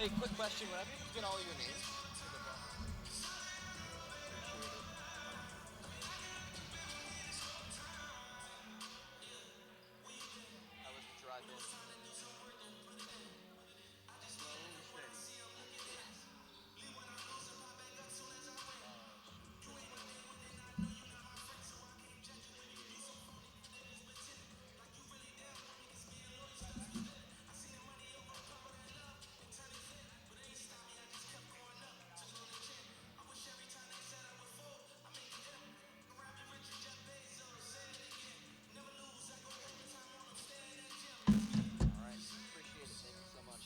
Hey, quick question. Would I be able to get all your names? I was to drive in. Slow and steady. All right. Appreciate it. Thank you so much.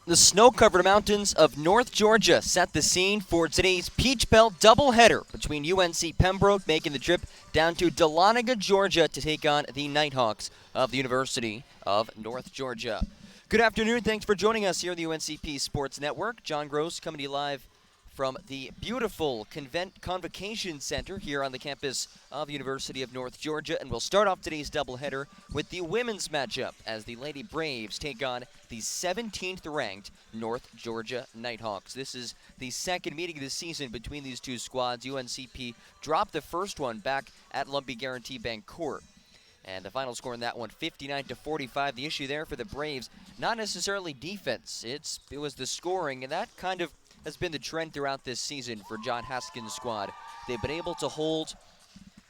The snow-covered mountains of North Georgia set the scene for today's Peach Belt doubleheader between UNC Pembroke making the trip down to Dahlonega, Georgia to take on the Nighthawks of the University of North Georgia. Good afternoon. Thanks for joining us here on the UNCP Sports Network. John Gross coming to you live from the beautiful Convocation Center here on the campus of the University of North Georgia. And we'll start off today's doubleheader with the women's matchup as the Lady Braves take on the 17th ranked North Georgia Nighthawks. This is the second meeting of the season between these two squads. UNCP dropped the first one back at Lumpy Guarantee Bank Court. And the final score in that one, 59-45. The issue there for the Braves, not necessarily defense. It was the scoring, and that kind of has been the trend throughout this season for John Haskins' squad. They've been able to hold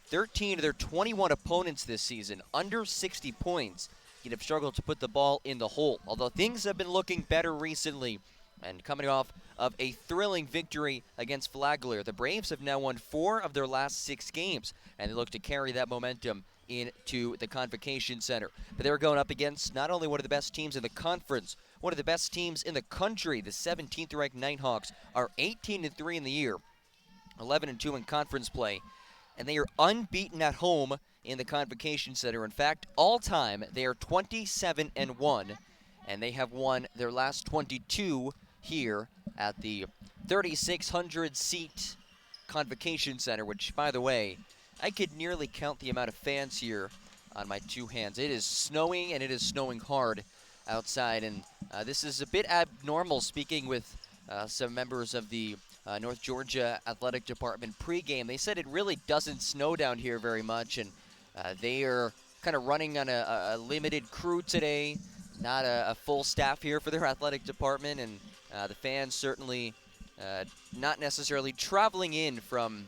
13 of their 21 opponents this season under 60 points. Yet have struggled to put the ball in the hole. Although things have been looking better recently, and coming off of a thrilling victory against Flagler, the Braves have now won 4 of their last 6 games, and they look to carry that momentum into the Convocation Center. But they're going up against not only one of the best teams in the conference, one of the best teams in the country. The 17th-ranked Nighthawks are 18-3 in the year, 11-2 in conference play. and they are unbeaten at home in the Convocation Center. In fact, all time, they are 27-1, and they have won their last 22 here at the 3,600-seat Convocation Center, which, by the way, I could nearly count the amount of fans here on my two hands. It is snowing, and it is snowing hard outside, and this is a bit abnormal, speaking with some members of the North Georgia Athletic Department pregame. They said it really doesn't snow down here very much, and they are kind of running on a limited crew today, not a full staff here for their athletic department, and the fans certainly not necessarily traveling in from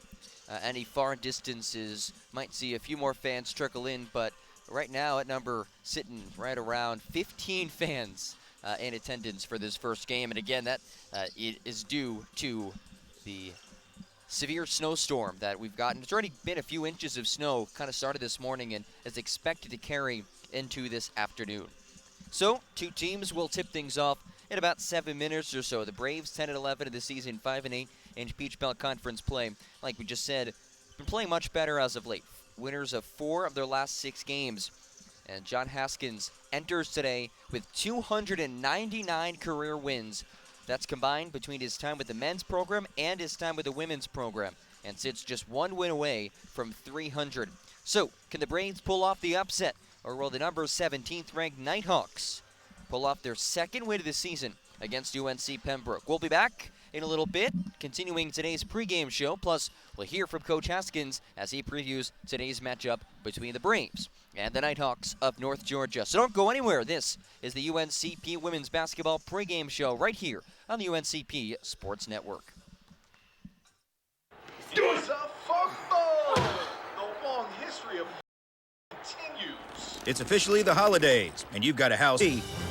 any far distances. Might see a few more fans trickle in, but right now at number sitting right around 15 fans in attendance for this first game. And again, that it is due to the severe snowstorm that we've gotten. It's already been a few inches of snow, kind of started this morning and is expected to carry into this afternoon. So, two teams will tip things off in about 7 minutes or so. The Braves 10-11 of the season, 5-8 in Peach Belt Conference play. Like we just said, been playing much better as of late. Winners of 4 of their last 6 games. And John Haskins enters today with 299 career wins. That's combined between his time with the men's program and his time with the women's program, and sits just 1 win away from 300. So, can the Braves pull off the upset, or will the number 17th ranked Nighthawks pull off their second win of the season against UNC Pembroke? We'll be back in a little bit, continuing today's pregame show. Plus, we'll hear from Coach Haskins as he previews today's matchup between the Braves and the Nighthawks of North Georgia. So don't go anywhere. This is the UNCP Women's Basketball pregame show right here on the UNCP Sports Network. It's a football! The long history of continues. It's officially the holidays, and you've got a house.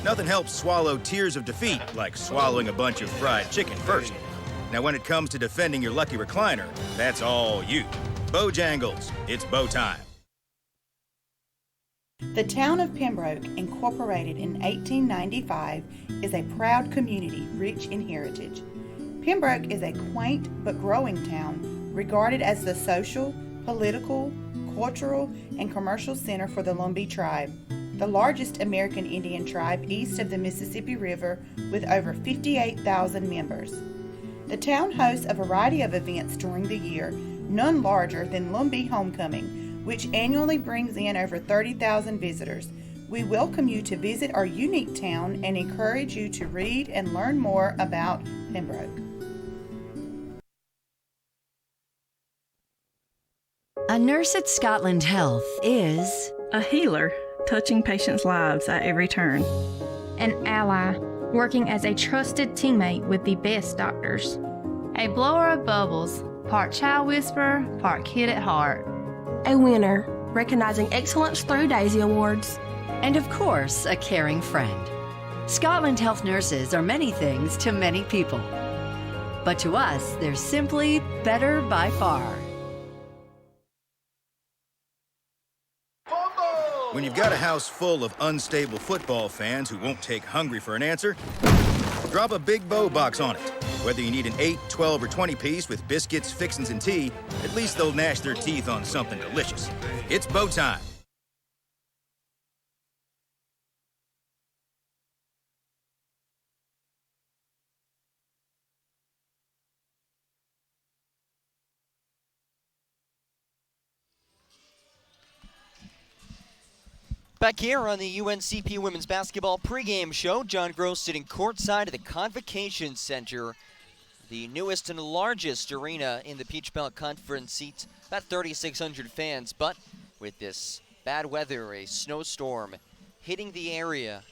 Nothing helps swallow tears of defeat like swallowing a bunch of fried chicken first. Now, when it comes to defending your lucky recliner, that's all you. Bojangles, it's bow time. The town of Pembroke, incorporated in 1895, is a proud community rich in heritage. Pembroke is a quaint but growing town, regarded as the social, political, cultural, and commercial center for the Lumbee tribe, the largest American Indian tribe east of the Mississippi River with over 58,000 members. The town hosts a variety of events during the year, none larger than Lumbee Homecoming, which annually brings in over 30,000 visitors. We welcome you to visit our unique town and encourage you to read and learn more about Pembroke. A nurse at Scotland Health is a healer, touching patients' lives at every turn. An ally, working as a trusted teammate with the best doctors. A blower of bubbles, part child whisperer, part kid at heart. A winner, recognizing excellence through Daisy Awards. And of course, a caring friend. Scotland Health nurses are many things to many people. But to us, they're simply better by far. When you've got a house full of unstable football fans who won't take hungry for an answer, drop a big bow box on it. Whether you need an 8, 12, or 20 piece with biscuits, fixins, and tea, at least they'll gnash their teeth on something delicious. It's bow time. Back here on the UNCP Women's Basketball pregame show, John Gross sitting courtside at the Convocation Center, the newest and largest arena in the Peach Belt Conference, seats about 3,600 fans. But with this bad weather, a snowstorm hitting the area,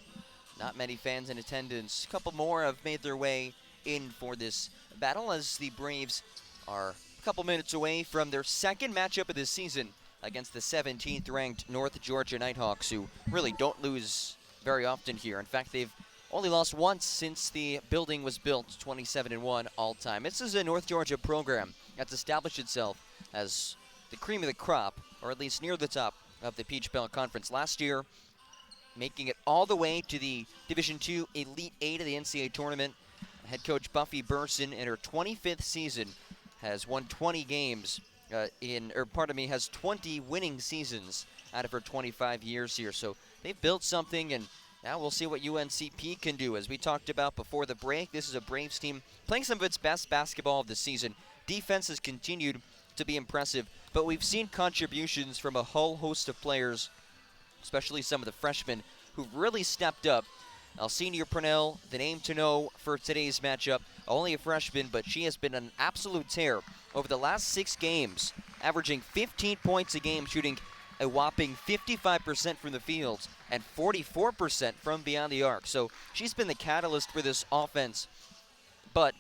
not many fans in attendance. A couple more have made their way in for this battle as the Braves are a couple minutes away from their second matchup of this season against the 17th ranked North Georgia Nighthawks, who really don't lose very often here. In fact, they've only lost once since the building was built, 27-1 all time. This is a North Georgia program that's established itself as the cream of the crop, or at least near the top of the Peach Belt Conference. Last year, making it all the way to the Division II Elite Eight of the NCAA tournament. Head coach Buffy Burson, in her 25th season, has won 20 games has 20 winning seasons out of her 25 years here. So they've built something, and now we'll see what UNCP can do. As we talked about before the break, this is a Braves team playing some of its best basketball of the season. Defense has continued to be impressive, but we've seen contributions from a whole host of players, especially some of the freshmen, who've really stepped up. Alcenia Purnell, the name to know for today's matchup, only a freshman, but she has been an absolute tear over the last 6 games, averaging 15 points a game, shooting a whopping 55% from the field and 44% from beyond the arc. So she's been the catalyst for this offense. But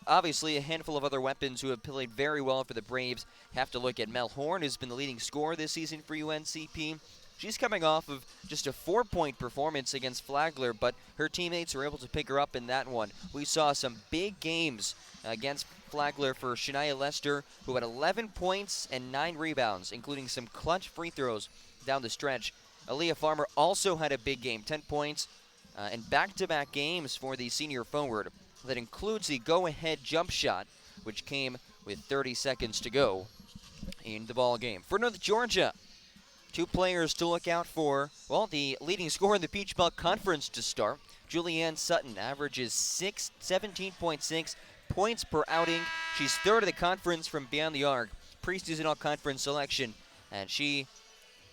obviously a handful of other weapons who have played very well for the Braves. Have to look at Mel Horn, who's been the leading scorer this season for UNCP. She's coming off of just a 4-point performance against Flagler, but her teammates were able to pick her up in that one. We saw some big games against Flagler for Shania Lester, who had 11 points and 9 rebounds, including some clutch free throws down the stretch. Aaliyah Farmer also had a big game, 10 points, and back-to-back games for the senior forward. That includes the go-ahead jump shot, which came with 30 seconds to go in the ball game. For North Georgia, 2 players to look out for. Well, the leading scorer in the Peach Belt Conference to start, Julianne Sutton, averages 17.6 points per outing. She's 3rd of the conference from beyond the arc, preseason all-conference selection, and she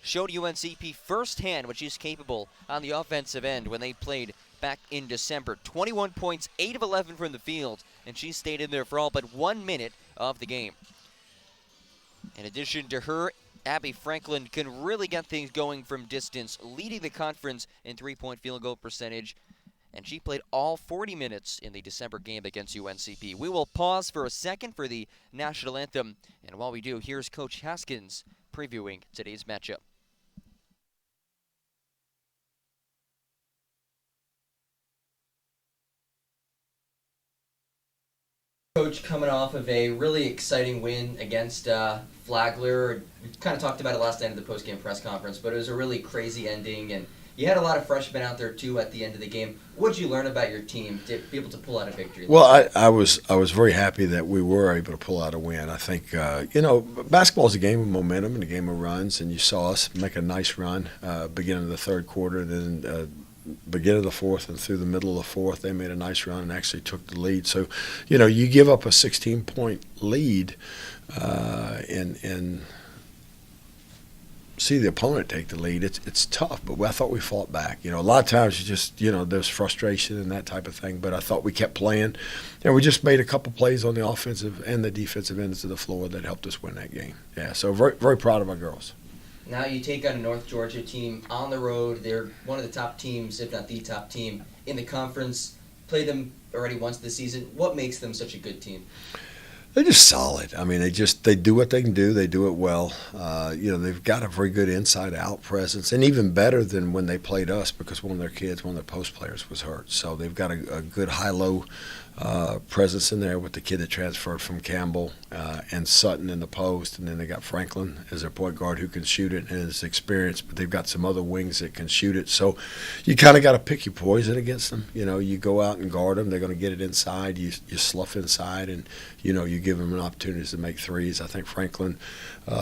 showed UNCP firsthand what she's capable on the offensive end when they played back in December. 21 points, 8 of 11 from the field, and she stayed in there for all but 1 minute of the game. In addition to her, Abby Franklin can really get things going from distance, leading the conference in 3-point field goal percentage, and she played all 40 minutes in the December game against UNCP. We will pause for a second for the national anthem, and while we do, here's Coach Haskins previewing today's matchup. Coach, coming off of a really exciting win against Flagler. We kind of talked about it last night at the post-game press conference, but it was a really crazy ending, and you had a lot of freshmen out there too at the end of the game. What did you learn about your team to be able to pull out a victory? Well, I was very happy that we were able to pull out a win. I think basketball is a game of momentum and a game of runs, and you saw us make a nice run beginning of the third quarter, then beginning of the fourth and through the middle of the fourth, they made a nice run and actually took the lead. So, you give up a 16-point lead and see the opponent take the lead. It's tough, but I thought we fought back. A lot of times you just, there's frustration and that type of thing, but I thought we kept playing, and we just made a couple plays on the offensive and the defensive ends of the floor that helped us win that game. Yeah, so very, very proud of our girls. Now you take on a North Georgia team on the road. They're one of the top teams, if not the top team, in the conference. Played them already once this season. What makes them such a good team? They're just solid. I mean, they do what they can do. They do it well. They've got a very good inside-out presence, and even better than when they played us, because one of their post players was hurt. So they've got a good high-low presence in there with the kid that transferred from Campbell and Sutton in the post, and then they got Franklin as their point guard who can shoot it and is experienced, but they've got some other wings that can shoot it. So you kind of got to pick your poison against them. You go out and guard them. They're going to get it inside. You slough inside, and you give them an opportunity to make threes. I think Franklin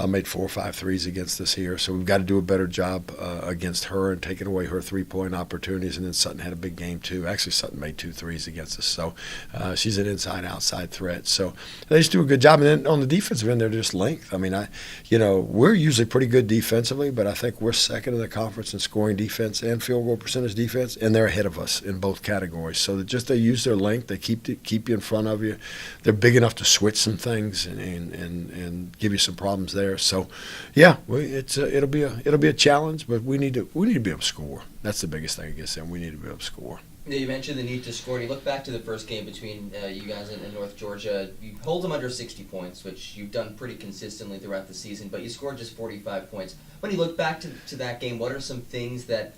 made 4 or 5 threes against us here, so we've got to do a better job against her and taking away her 3-point opportunities. And then Sutton had a big game too. Actually, Sutton made 2 threes against us, so she's an inside-outside threat. So they just do a good job. And then on the defensive end, they're just length. I mean, we're usually pretty good defensively, but I think we're second in the conference in scoring defense and field goal percentage defense, and they're ahead of us in both categories. So they use their length. They keep you in front of you. They're big enough to switch some things and give you some problems there. So, yeah, it'll be a challenge, but we need to be able to score. That's the biggest thing against them. We need to be able to score. Yeah, you mentioned the need to score. And you look back to the first game between you guys and North Georgia. You hold them under 60 points, which you've done pretty consistently throughout the season, but you scored just 45 points. When you look back to that game, what are some things that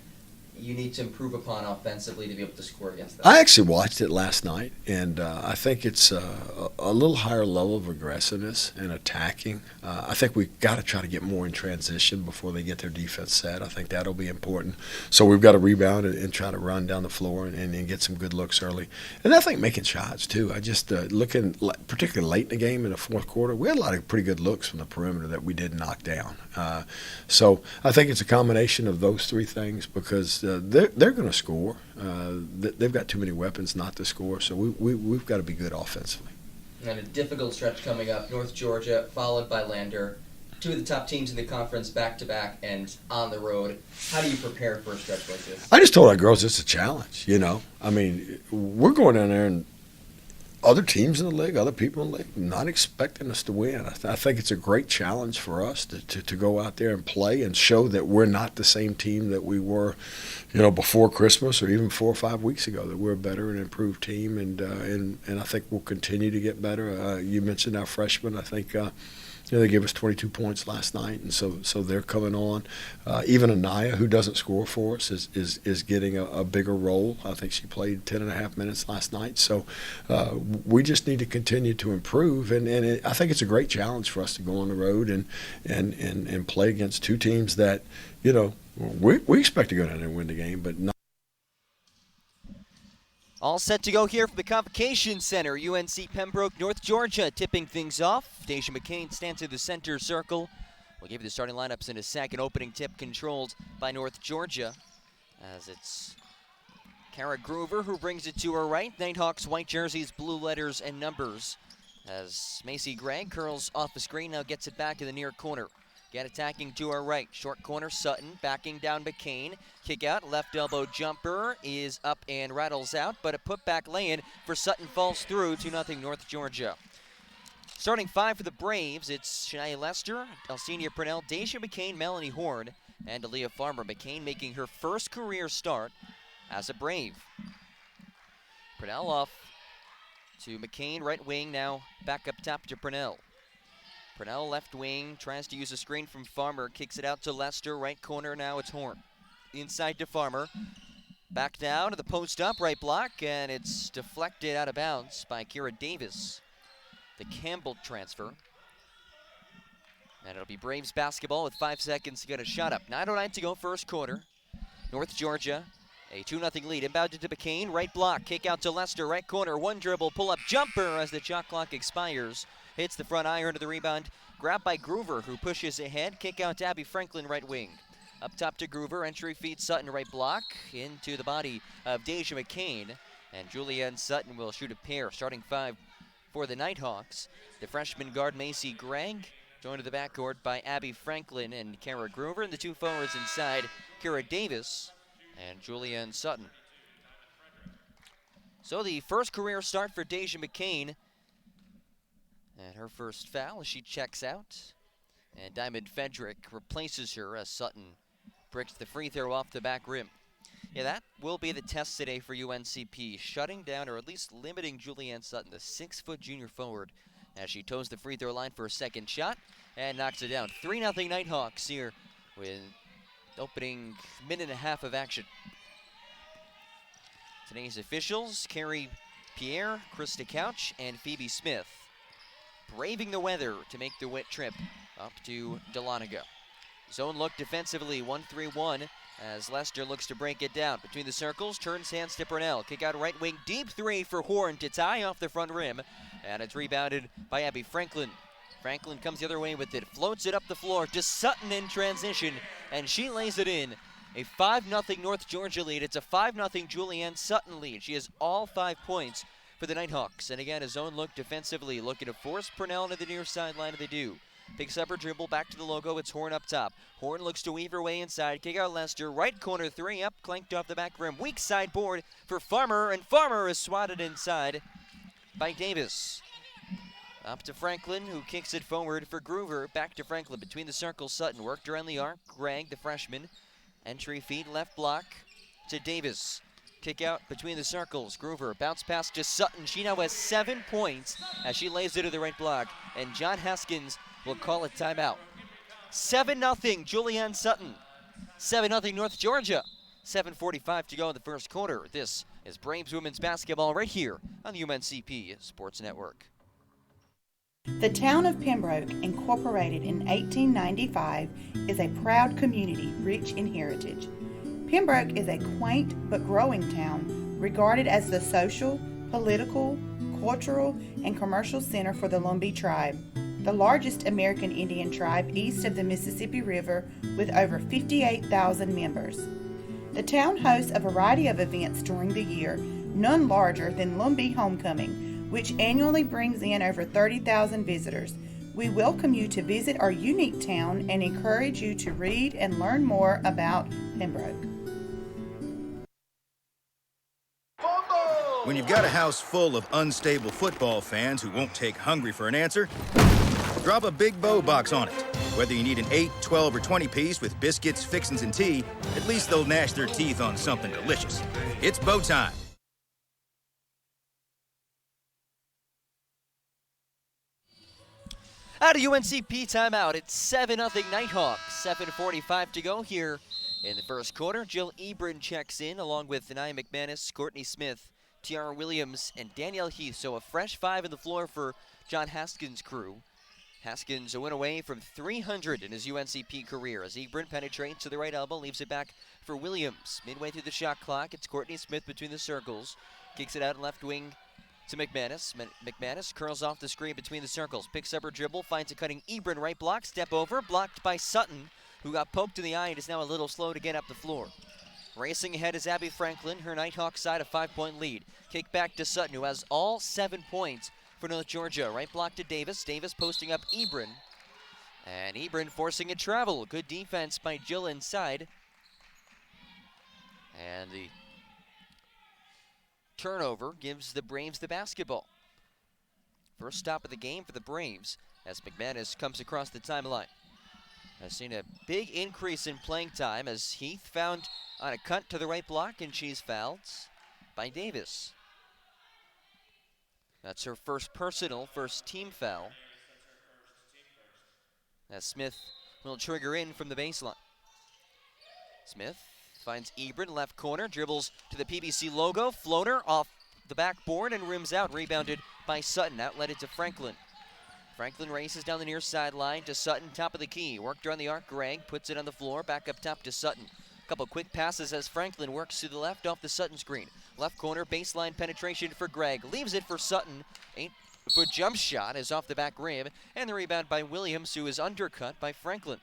you need to improve upon offensively to be able to score against them? I actually watched it last night, and I think it's a little higher level of aggressiveness and attacking. I think we've got to try to get more in transition before they get their defense set. I think that'll be important. So we've got to rebound and try to run down the floor and get some good looks early. And I think making shots, too. I just looking, particularly late in the game in the fourth quarter, we had a lot of pretty good looks from the perimeter that we did knock down. So I think it's a combination of those three things because they're going to score. They've got too many weapons not to score, so we've got to be good offensively. And a difficult stretch coming up. North Georgia, followed by Lander. Two of the top teams in the conference back-to-back and on the road. How do you prepare for a stretch like this? I just told our girls it's a challenge, I mean, we're going down there and other teams in the league, other people in the league, not expecting us to win. I think it's a great challenge for us to go out there and play and show that we're not the same team that we were, before Christmas or even 4 or 5 weeks ago, that we're a better and improved team, and I think we'll continue to get better. You mentioned our freshmen. I think they gave us 22 points last night, and so they're coming on. Even Anaya, who doesn't score for us, is getting a bigger role. I think she played 10.5 minutes last night. So we just need to continue to improve, and I think it's a great challenge for us to go on the road and play against two teams that, we expect to go down there and win the game, but not. All set to go here from the Convocation Center. UNC Pembroke, North Georgia tipping things off. Deja McCain stands in the center circle. We'll give you the starting lineups in a second. Opening tip controlled by North Georgia, as it's Kara Groover who brings it to her right. Nighthawks white jerseys, blue letters and numbers. As Macy Gregg curls off the screen, now gets it back in the near corner. Again attacking to her right. Short corner, Sutton backing down McCain. Kick out, left elbow jumper is up and rattles out, but a putback lay-in for Sutton falls through. 2-0 North Georgia. Starting five for the Braves, it's Shania Lester, Alcenia Purnell, Deja McCain, Melanie Horn, and Aaliyah Farmer. McCain making her first career start as a Brave. Purnell off to McCain, right wing, now back up top to Purnell. Purnell left wing, tries to use a screen from Farmer, kicks it out to Lester, right corner, now it's Horn. Inside to Farmer, back down to the post up, right block, and it's deflected out of bounds by Kira Davis. The Campbell transfer. And it'll be Braves basketball with 5 seconds to get a shot up. 9:09 to go, first quarter. North Georgia, a 2-0 lead. Inbounded to McCain, right block, kick out to Lester, right corner, one dribble, pull up jumper as the shot clock expires. Hits the front iron to the rebound. Grabbed by Groover, who pushes ahead. Kick out to Abby Franklin, right wing. Up top to Groover. Entry feed Sutton, right block. Into the body of Deja McCain. And Julianne Sutton will shoot a pair. Starting five for the Nighthawks. The freshman guard Macy Gregg, joined to the backcourt by Abby Franklin and Kara Groover. And the two forwards inside, Kira Davis and Julianne Sutton. So the first career start for Deja McCain. And her first foul as she checks out. And Diamond Fedrick replaces her as Sutton bricks the free throw off the back rim. Yeah, that will be the test today for UNCP, shutting down or at least limiting Julianne Sutton, the 6-foot junior forward, as she toes the free throw line for a second shot and knocks it down. 3-0 Nighthawks here with opening minute and a half of action. Today's officials, Carrie Pierre, Krista Couch, and Phoebe Smith, braving the weather to make the wet trip up to Dahlonega. Zone look defensively, 1-3-1 as Lester looks to break it down. Between the circles, turns hands to Purnell. Kick out right wing, deep three for Horn to tie off the front rim. And it's rebounded by Abby Franklin. Franklin comes the other way with it, floats it up the floor to Sutton in transition, and she lays it in. A 5-0 North Georgia lead. It's a 5-0 Julianne Sutton lead. She has all 5 points for the Nighthawks. And again, a zone look defensively, looking to force Purnell to the near sideline, and they do. Picks up her dribble, back to the logo, it's Horn up top. Horn looks to weave her way inside, kick out Lester, right corner three up, clanked off the back rim. Weak side board for Farmer, and Farmer is swatted inside by Davis. Up to Franklin, who kicks it forward for Groover. Back to Franklin, between the circles, Sutton worked around the arc. Gregg, the freshman, entry feed, left block to Davis. Kick out between the circles. Groover, bounce pass to Sutton. She now has 7 points as she lays it to the right block. And John Haskins will call it timeout. 7-0 Julianne Sutton. 7-0 North Georgia. 7:45 to go in the first quarter. This is Braves women's basketball right here on the UNCP Sports Network. The town of Pembroke, incorporated in 1895, is a proud community rich in heritage. Pembroke is a quaint but growing town, regarded as the social, political, cultural, and commercial center for the Lumbee tribe, the largest American Indian tribe east of the Mississippi River with over 58,000 members. The town hosts a variety of events during the year, none larger than Lumbee Homecoming, which annually brings in over 30,000 visitors. We welcome you to visit our unique town and encourage you to read and learn more about Pembroke. When you've got a house full of unstable football fans who won't take hungry for an answer, drop a Big Bow box on it. Whether you need an 8, 12, or 20 piece with biscuits, fixins, and tea, at least they'll gnash their teeth on something delicious. It's bow time. Out of UNCP timeout, it's 7-0 Nighthawks. 7:45 to go here in the first quarter. Jill Ebron checks in along with Anaya McManus, Courtney Smith, Tiara Williams, and Danielle Heath. So a fresh 5 in the floor for John Haskins' crew. Haskins a win away from 300 in his UNCP career as Ebron penetrates to the right elbow, leaves it back for Williams. Midway through the shot clock, it's Courtney Smith between the circles. Kicks it out left wing to McManus. McManus curls off the screen between the circles, picks up her dribble, finds a cutting Ebron right block, step over, blocked by Sutton, who got poked in the eye and is now a little slow to get up the floor. Racing ahead is Abby Franklin, her Nighthawk side a 5-point lead. Kick back to Sutton, who has all 7 points for North Georgia. Right block to Davis, Davis posting up Ebron, and Ebron forcing a travel. Good defense by Jill inside. And the turnover gives the Braves the basketball. First stop of the game for the Braves as McManus comes across the timeline. Has seen a big increase in playing time as Heath found on a cut to the right block, and she's fouled by Davis. That's her first personal, first team foul. As Smith will trigger in from the baseline. Smith finds Ebron, left corner, dribbles to the PBC logo, floater off the backboard and rims out, rebounded by Sutton, outletted to Franklin. Franklin races down the near sideline to Sutton, top of the key, worked around the arc, Gregg puts it on the floor, back up top to Sutton. Couple quick passes as Franklin works to the left off the Sutton screen. Left corner, baseline penetration for Gregg, leaves it for Sutton, 8-foot jump shot is off the back rim, and the rebound by Williams, who is undercut by Franklin.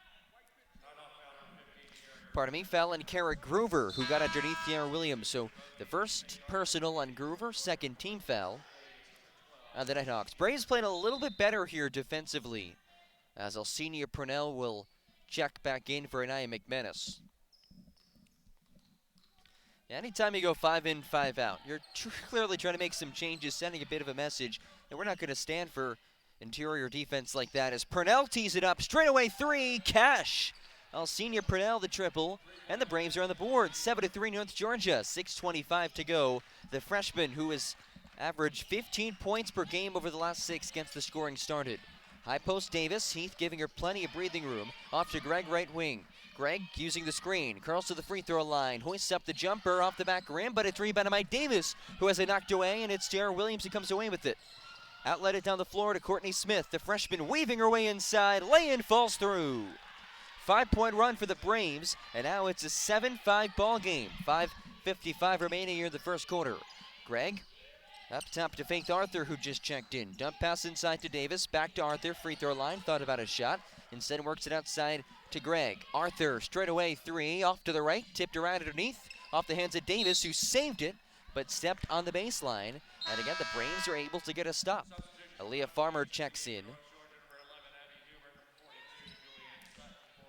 Foul on Kara Groover, who got underneath Tiara Williams. So the first personal on Groover, second team foul on the Nighthawks. Braves playing a little bit better here defensively as Alcenia Purnell will check back in for Anaya McManus. Anytime you go 5 in, 5 out, you're clearly trying to make some changes, sending a bit of a message, and we're not going to stand for interior defense like that as Purnell tees it up, straight away 3, cash! Alcenia Purnell the triple, and the Braves are on the board. 7-3 North Georgia, 6:25 to go. The freshman, who has averaged 15 points per game over the last 6, gets the scoring started. High post Davis, Heath giving her plenty of breathing room. Off to Gregg, right wing. Gregg using the screen, curls to the free throw line, hoists up the jumper off the back rim, but it's rebounded by Davis, who has it knocked away, and it's Tiara Williams who comes away with it. Outlet down the floor to Courtney Smith, the freshman weaving her way inside, lay-in falls through. 5-point run for the Braves, and now it's a 7-5 ball game. 5:55 remaining here in the first quarter. Gregg up top to Faith Arthur, who just checked in. Dump pass inside to Davis, back to Arthur, free throw line, thought about a shot. Instead works it outside to Gregg. Arthur straight away 3, off to the right, tipped around underneath, off the hands of Davis, who saved it, but stepped on the baseline. And again, the Braves are able to get a stop. Aaliyah Farmer checks in.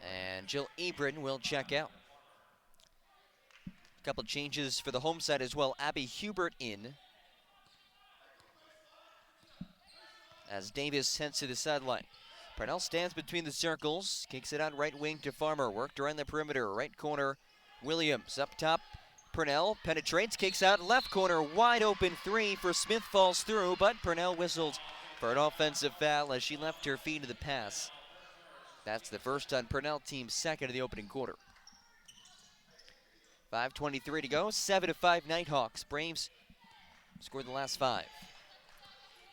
And Jill Ebron will check out. A couple changes for the home side as well. Abby Hubert in as Davis heads to the sideline. Purnell stands between the circles, kicks it out right wing to Farmer, worked around the perimeter, right corner, Williams up top. Purnell penetrates, kicks out left corner, wide open 3 for Smith, falls through, but Purnell whistled for an offensive foul as she left her feet to the pass. That's the first on Purnell, team second in the opening quarter. 5:23 to go, 7-5 Nighthawks. Braves scored the last 5.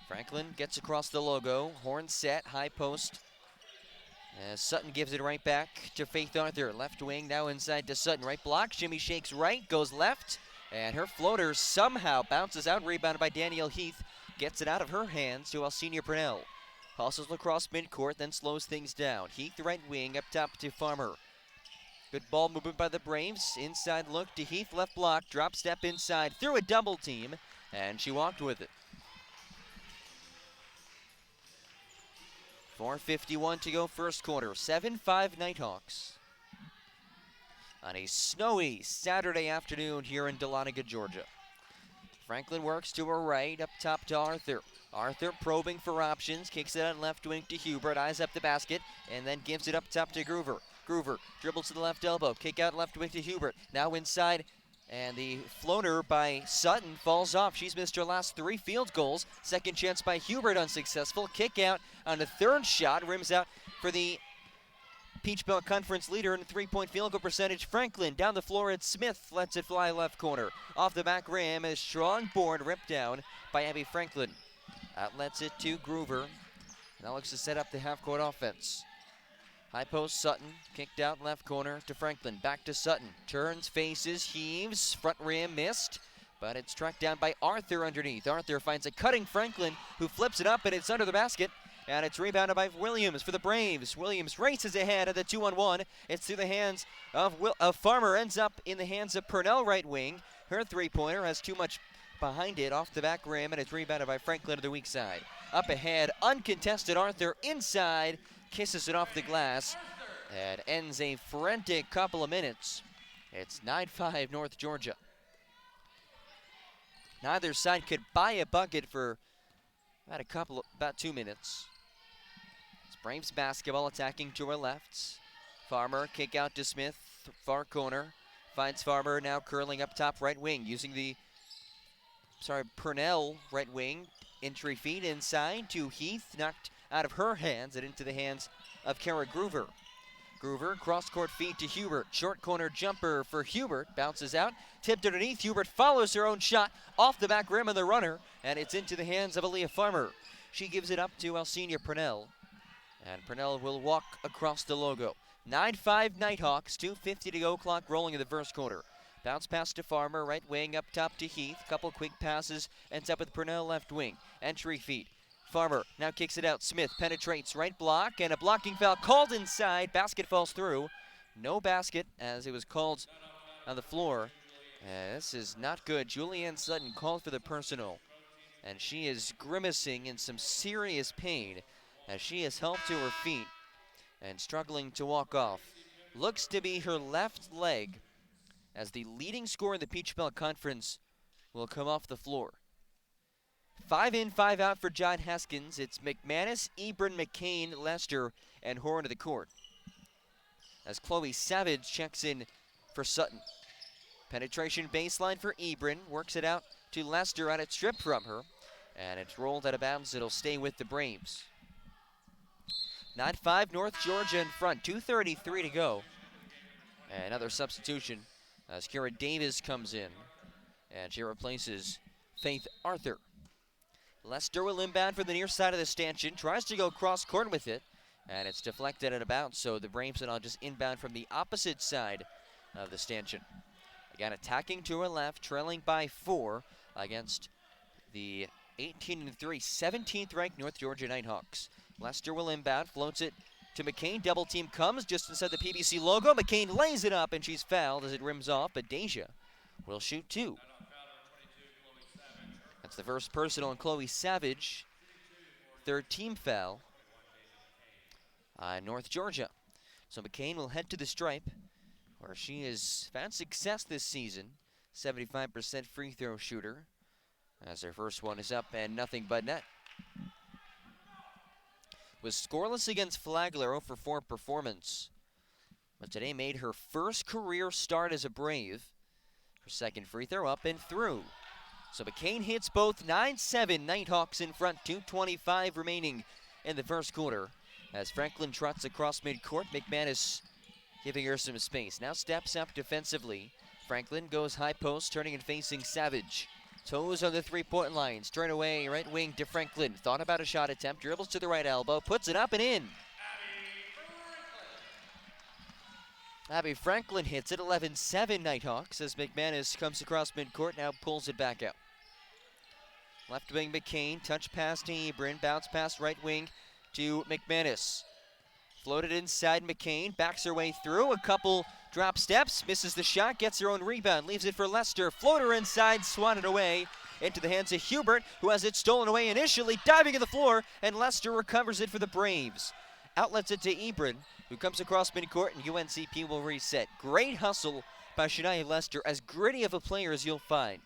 Franklin gets across the logo, horn set, high post. As Sutton gives it right back to Faith Arthur. Left wing now inside to Sutton. Right block, Jimmy shakes right, goes left. And her floater somehow bounces out, rebounded by Danielle Heath. Gets it out of her hands to Alcina Purnell. Hustles across midcourt, then slows things down. Heath right wing, up top to Farmer. Good ball movement by the Braves. Inside look to Heath, left block, drop step inside, through a double team, and she walked with it. 4:51 to go first quarter, 7-5 Nighthawks. On a snowy Saturday afternoon here in Dahlonega, Georgia. Franklin works to her right, up top to Arthur. Arthur probing for options, kicks it on left wing to Hubert, eyes up the basket, and then gives it up top to Groover. Groover dribbles to the left elbow, kick out left wing to Hubert. Now inside, and the floater by Sutton falls off. She's missed her last 3 field goals. Second chance by Hubert unsuccessful. Kick out on the third shot, rims out for the Peach Belt Conference leader in 3-point field goal percentage. Franklin down the floor at Smith, lets it fly left corner. Off the back rim, a strong board ripped down by Abby Franklin. Outlets it to Groover. Now looks to set up the half-court offense. High post Sutton, kicked out left corner to Franklin. Back to Sutton, turns, faces, heaves, front rim missed, but it's tracked down by Arthur underneath. Arthur finds a cutting Franklin, who flips it up, and it's under the basket. And it's rebounded by Williams for the Braves. Williams races ahead at the 2-on-1. It's through the hands of Farmer, ends up in the hands of Purnell right wing. Her three-pointer has too much behind it, off the back rim, and it's rebounded by Franklin to the weak side. Up ahead, uncontested Arthur inside, kisses it off the glass, and ends a frantic couple of minutes. It's 9-5 North Georgia. Neither side could buy a bucket for about 2 minutes. It's Braves basketball attacking to her left. Farmer, kick out to Smith, far corner. Finds Farmer now curling up top right wing, using the Purnell right wing. Entry feed inside to Heath, knocked out of her hands and into the hands of Kara Groover. Groover, cross-court feed to Hubert. Short corner jumper for Hubert. Bounces out, tipped underneath. Hubert follows her own shot off the back rim of the runner, and it's into the hands of Aaliyah Farmer. She gives it up to Alcina Purnell, and Purnell will walk across the logo. 9-5 Nighthawks, 2:50 to go, clock rolling in the first quarter. Bounce pass to Farmer, right wing up top to Heath. Couple quick passes, ends up with Purnell left wing. Entry feed. Farmer now kicks it out. Smith penetrates right block, and a blocking foul called inside. Basket falls through. No basket as it was called on the floor. This is not good. Julianne Sutton called for the personal, and she is grimacing in some serious pain as she is helped to her feet and struggling to walk off. Looks to be her left leg, as the leading scorer in the Peach Belt Conference will come off the floor. 5 in, 5 out for John Haskins. It's McManus, Ebron, McCain, Lester, and Horn to the court. As Chloe Savage checks in for Sutton. Penetration baseline for Ebron. Works it out to Lester, at it stripped from her. And it's rolled out of bounds. It'll stay with the Braves. 9-5 North Georgia in front. 2:33 to go. And another substitution as Kira Davis comes in. And she replaces Faith Arthur. Lester will inbound for the near side of the stanchion. Tries to go cross court with it, and it's deflected and about, so the Braves will just inbound from the opposite side of the stanchion. Again, attacking to her left, trailing by 4 against the 18-3, 17th ranked North Georgia Nighthawks. Lester will inbound, floats it to McCain. Double team comes just inside the PBC logo. McCain lays it up, and she's fouled as it rims off, but Deja will shoot 2. That's the first personal on Chloe Savage. Third team foul on North Georgia. So McCain will head to the stripe, where she has found success this season. 75% free throw shooter, as her first one is up and nothing but net. Was scoreless against Flagler, 0-for-4 performance, but today made her first career start as a Brave. Her second free throw up and through. So McCain hits both. 9-7 Nighthawks in front. 2:25 remaining in the first quarter as Franklin trots across midcourt. McManus giving her some space. Now steps up defensively. Franklin goes high post, turning and facing Savage. Toes on the three-point line, straight away, right wing to Franklin. Thought about a shot attempt, dribbles to the right elbow, puts it up and in. Abby Franklin hits it, 11-7 Nighthawks, as McManus comes across midcourt, now pulls it back out. Left wing McCain, touch pass to Ebrin, bounce pass right wing to McManus. Floated inside McCain, backs her way through, a couple drop steps, misses the shot, gets her own rebound, leaves it for Lester. Floater inside, swatted away into the hands of Hubert, who has it stolen away initially, diving to the floor, and Lester recovers it for the Braves. Outlets it to Ebrin, who comes across midcourt, and UNCP will reset. Great hustle by Shania Lester, as gritty of a player as you'll find.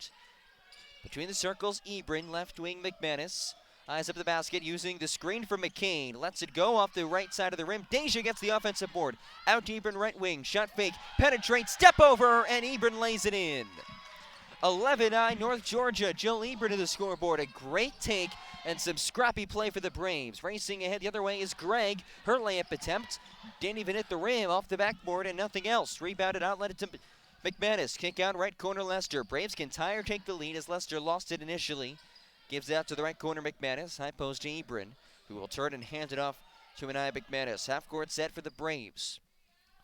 Between the circles, Ebrin, left wing McManus. Eyes up the basket using the screen from McCain. Lets it go off the right side of the rim. Deja gets the offensive board. Out to Ebrin, right wing. Shot fake. Penetrates. Step over. And Ebrin lays it in. 11-9 North Georgia. Jill Ebrin to the scoreboard. A great take and some scrappy play for the Braves. Racing ahead the other way is Gregg. Her layup attempt didn't even hit the rim. Off the backboard and nothing else. Rebounded out. Let it to McManus. Kick out right corner Lester. Braves can tie or take the lead as Lester lost it initially. Gives out to the right corner McManus. High post to Ebrin, who will turn and hand it off to Anaya McManus. Half court set for the Braves.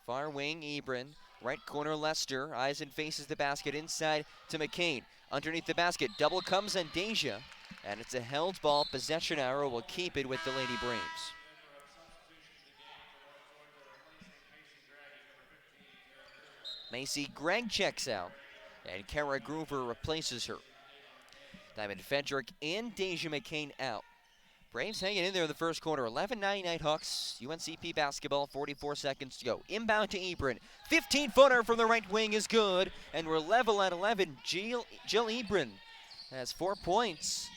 Far wing Ebrin. Right corner Lester. Eyes and faces the basket inside to McCain. Underneath the basket. Double comes on Deja. And it's a held ball. Possession arrow will keep it with the Lady Braves. Macy Gregg checks out. And Kara Groover replaces her. Diamond Fedrick and Deja McCain out. Braves hanging in there in the first quarter. 11-9 Nighthawks. UNCP basketball, 44 seconds to go. Inbound to Ebrin. 15-footer from the right wing is good. And we're level at 11. Jill Ebrin has 4 points.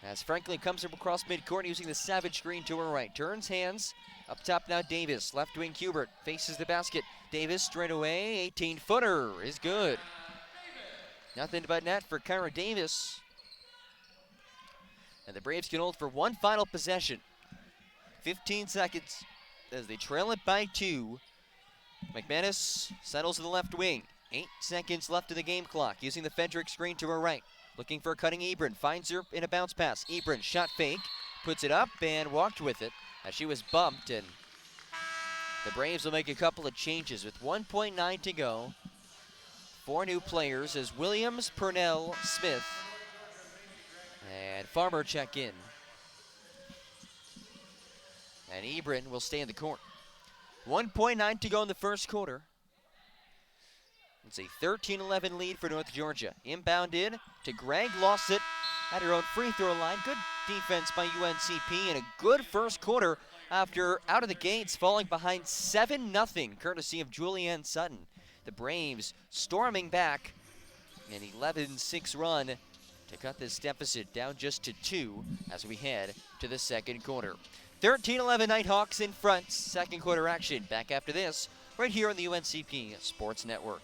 As Franklin comes across midcourt using the Savage screen to her right. Turns hands. Up top now Davis. Left wing Hubert. Faces the basket. Davis straight away. 18-footer is good. Nothing but net for Kyra Davis. And the Braves can hold for one final possession. 15 seconds as they trail it by 2. McManus settles to the left wing. 8 seconds left in the game clock. Using the Fedrick screen to her right. Looking for a cutting Ebrin. Finds her in a bounce pass. Ebrin shot fake. Puts it up and walked with it as she was bumped. And the Braves will make a couple of changes with 1.9 to go. 4 new players as Williams, Purnell, Smith, and Farmer check in. And Ebrin will stay in the court. 1.9 to go in the first quarter. It's a 13-11 lead for North Georgia. Inbound in to Gregg, lost it at her own free throw line. Good defense by UNCP and a good first quarter after out of the gates falling behind 7-0, courtesy of Julianne Sutton. The Braves storming back an 11-6 run to cut this deficit down just to 2 as we head to the second quarter. 13-11 Nighthawks in front. Second quarter action back after this right here on the UNCP Sports Network.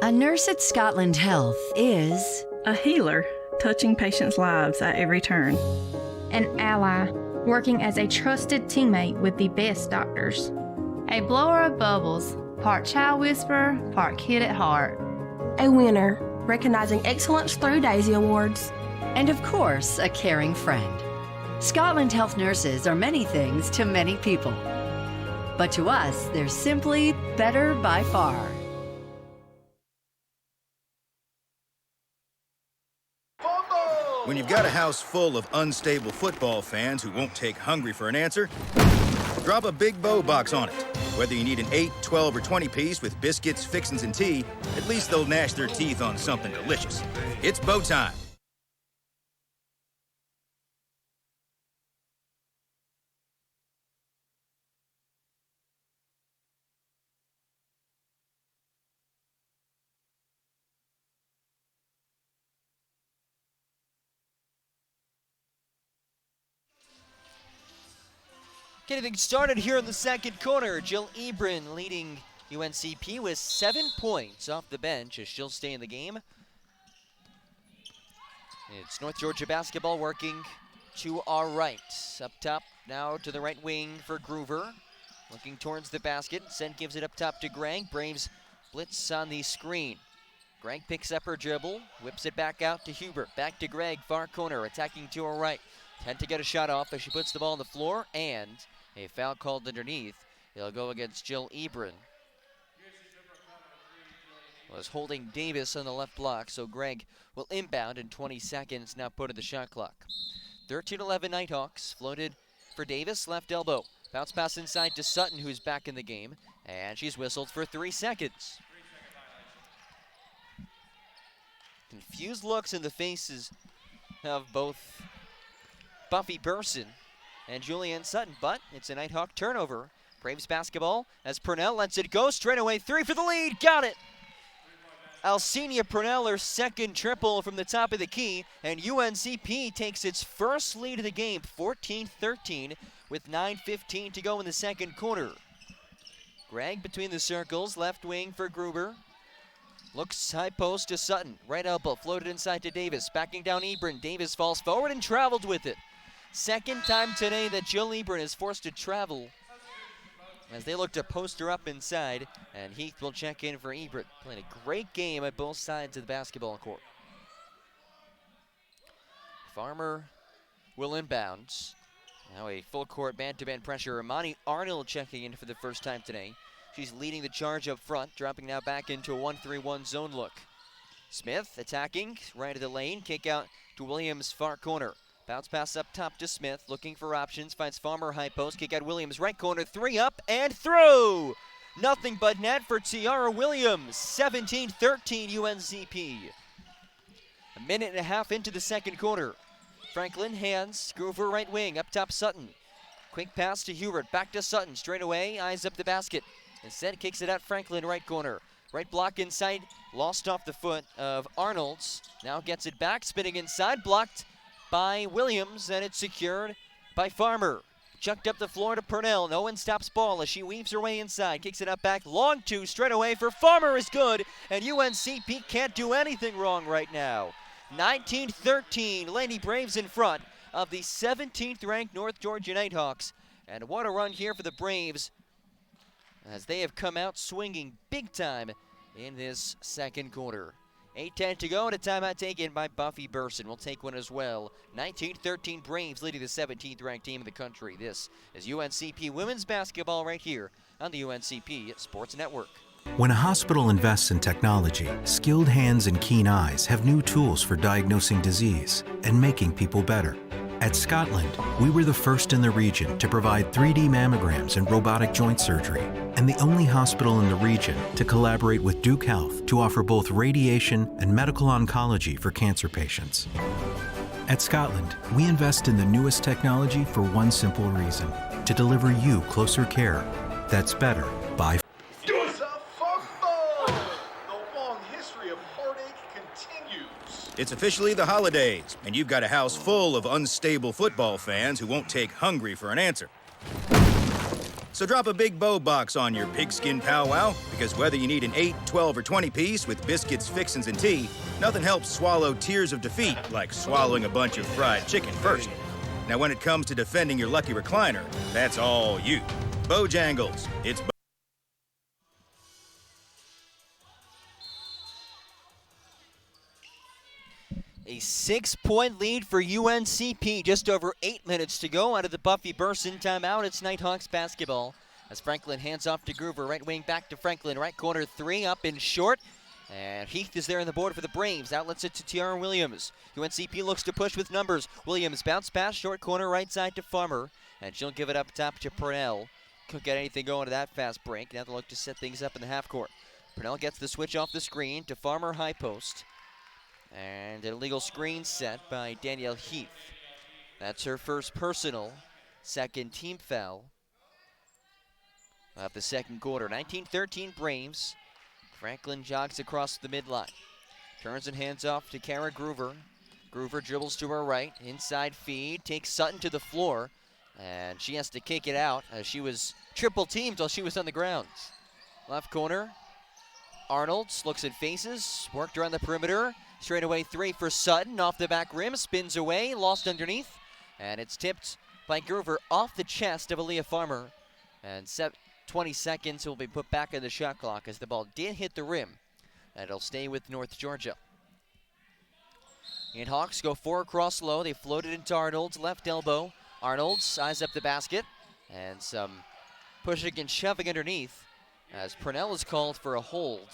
A nurse at Scotland Health is a healer, touching patients' lives at every turn. An ally, working as a trusted teammate with the best doctors. A blower of bubbles, part child whisperer, part kid at heart. A winner, recognizing excellence through Daisy Awards. And of course, a caring friend. Scotland Health nurses are many things to many people. But to us, they're simply better by far. When you've got a house full of unstable football fans who won't take hungry for an answer, drop a Big Bow box on it. Whether you need an 8, 12, or 20 piece with biscuits, fixins, and tea, at least they'll gnash their teeth on something delicious. It's bow time. Getting things started here in the second quarter. Jill Ebrin leading UNCP with 7 points off the bench as she'll stay in the game. It's North Georgia basketball working to our right. Up top now to the right wing for Groover. Looking towards the basket. Sen gives it up top to Gregg. Braves Blitz on the screen. Gregg picks up her dribble, whips it back out to Hubert. Back to Gregg, far corner, attacking to her right. 10 to get a shot off as she puts the ball on the floor, and a foul called underneath. It'll go against Jill Ebron. Was holding Davis on the left block, so Gregg will inbound in 20 seconds, now put in the shot clock. 13-11 Nighthawks, floated for Davis, left elbow. Bounce pass inside to Sutton, who's back in the game, and she's whistled for 3 seconds. Confused looks in the faces of both Buffy Burson and Julianne Sutton, but it's a Nighthawk turnover. Braves basketball as Purnell lets it go, straight away 3 for the lead, got it! Alcina Purnell, her second triple from the top of the key, and UNCP takes its first lead of the game, 14-13, with 9:15 to go in the second quarter. Gregg between the circles, left wing for Gruber. Looks high post to Sutton, right elbow, floated inside to Davis, backing down Ebron. Davis falls forward and traveled with it. Second time today that Jill Ebron is forced to travel as they look to post her up inside, and Heath will check in for Ebron. Playing a great game at both sides of the basketball court. Farmer will inbound. Now a full court man-to-man pressure. Imani Arnold checking in for the first time today. She's leading the charge up front, dropping now back into a 1-3-1 zone look. Smith attacking, right of the lane, kick out to Williams, far corner. Bounce pass up top to Smith, looking for options, finds Farmer high post, kick out Williams, right corner, 3 up and through! Nothing but net for Tiara Williams, 17-13 UNCP. A minute and a half into the second quarter. Franklin hands, Groover right wing, up top Sutton. Quick pass to Hubert, back to Sutton, straight away, eyes up the basket. Instead kicks it out Franklin, right corner. Right block inside, lost off the foot of Arnold's. Now gets it back, spinning inside, blocked by Williams, and it's secured by Farmer. Chucked up the floor to Purnell. No one stops ball as she weaves her way inside. Kicks it up back, long 2, straight away for Farmer is good, and UNCP can't do anything wrong right now. 19-13, Lady Braves in front of the 17th ranked North Georgia Nighthawks. And what a run here for the Braves, as they have come out swinging big time in this second quarter. 8:10 to go, and a timeout taken by Buffy Burson. We'll take one as well. 19-13 Braves leading the 17th ranked team in the country. This is UNCP women's basketball right here on the UNCP Sports Network. When a hospital invests in technology, skilled hands and keen eyes have new tools for diagnosing disease and making people better. At Scotland, we were the first in the region to provide 3D mammograms and robotic joint surgery, and the only hospital in the region to collaborate with Duke Health to offer both radiation and medical oncology for cancer patients. At Scotland, we invest in the newest technology for one simple reason: to deliver you closer care that's better by It's officially the holidays, and you've got a house full of unstable football fans who won't take hungry for an answer. So drop a big bow box on your pigskin powwow, because whether you need an 8, 12, or 20 piece with biscuits, fixins, and tea, nothing helps swallow tears of defeat like swallowing a bunch of fried chicken first. Now when it comes to defending your lucky recliner, that's all you. Bojangles, it's A 6-point lead for UNCP. Just over 8 minutes to go out of the Buffy Burson timeout. It's Nighthawks basketball as Franklin hands off to Groover. Right wing back to Franklin. Right corner 3 up and short. And Heath is there on the board for the Braves. Outlets it to Tiara Williams. UNCP looks to push with numbers. Williams bounce pass, short corner right side to Farmer. And she'll give it up top to Purnell. Couldn't get anything going to that fast break. Now they'll look to set things up in the half court. Purnell gets the switch off the screen to Farmer high post. And an illegal screen set by Danielle Heath. That's her first personal, second team foul of the second quarter. 19-13 Braves. Franklin jogs across the midline. Turns and hands off to Kara Groover. Groover dribbles to her right. Inside feed. Takes Sutton to the floor. And she has to kick it out as she was triple teamed while she was on the ground. Left corner. Arnold looks at faces. Worked around the perimeter. Straight away 3 for Sutton. Off the back rim. Spins away. Lost underneath. And it's tipped by Groover off the chest of Aaliyah Farmer. And 20 seconds will be put back in the shot clock as the ball did hit the rim. And it'll stay with North Georgia. And Hawks go 4 across low. They floated into Arnold's left elbow. Arnold eyes up the basket. And some pushing and shoving underneath as Purnell is called for a hold.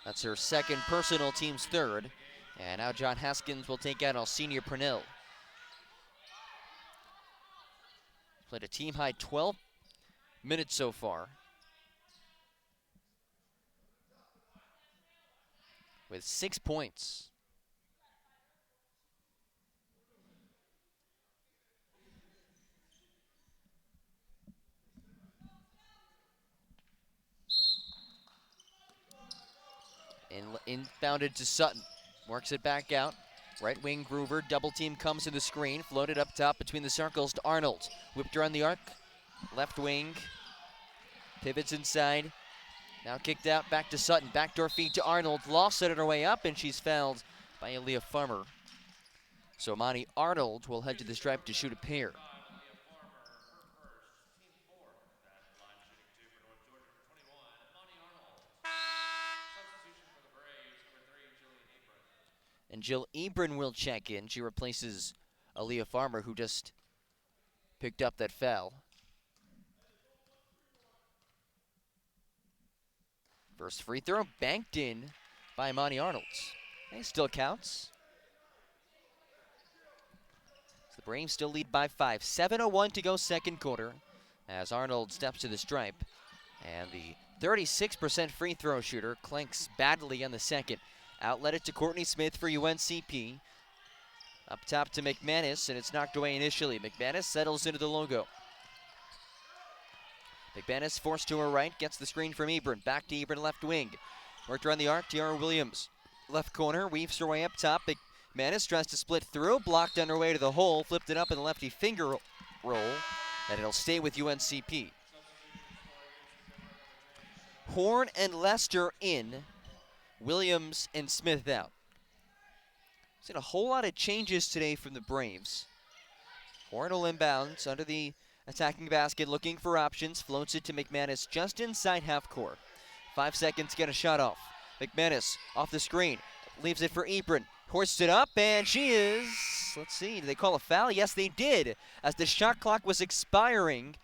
That's her second personal, team's third. And now John Haskins will take out Senior Purnell. Played a team-high 12 minutes so far, with 6 points. Inbounded to Sutton. Works it back out. Right wing Groover. Double team comes to the screen. Floated up top between the circles to Arnold. Whipped around the arc. Left wing. Pivots inside. Now kicked out back to Sutton. Backdoor feed to Arnold. Lost it on her way up, and she's fouled by Aaliyah Farmer. So Amani Arnold will head to the stripe to shoot a pair. And Jill Ebron will check in. She replaces Aaliyah Farmer, who just picked up that foul. First free throw banked in by Amani Arnold. And still counts. So the Braves still lead by 5. 7:01 to go second quarter as Arnold steps to the stripe. And the 36% free throw shooter clanks badly on the second. Outlet it to Courtney Smith for UNCP. Up top to McManus, and it's knocked away initially. McManus settles into the logo. McManus forced to her right, gets the screen from Ebron. Back to Ebron, left wing. Worked around the arc, Tiara Williams. Left corner, weaves her way up top. McManus tries to split through, blocked on her way to the hole, flipped it up in the lefty finger roll, and it'll stay with UNCP. Horn and Lester in. Williams and Smith out. Seen a whole lot of changes today from the Braves. Horn will inbounds under the attacking basket, looking for options. Floats it to McManus just inside half court. 5 seconds to get a shot off. McManus off the screen. Leaves it for Ebron. Hoists it up, and she is, let's see, did they call a foul? Yes, they did. As the shot clock was expiring,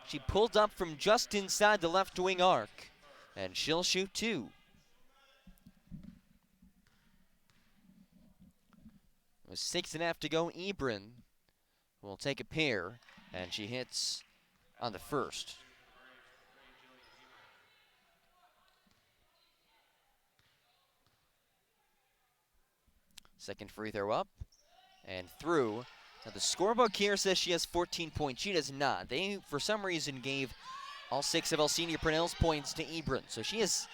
she pulled up from just inside the left wing arc, and she'll shoot 2. With 6.5 to go, Ebron will take a pair, and she hits on the first. Second free throw up and through. Now the scorebook here says she has 14 points. She does not. They, for some reason, gave all 6 of Senior Purnell's points to Ebron. So she has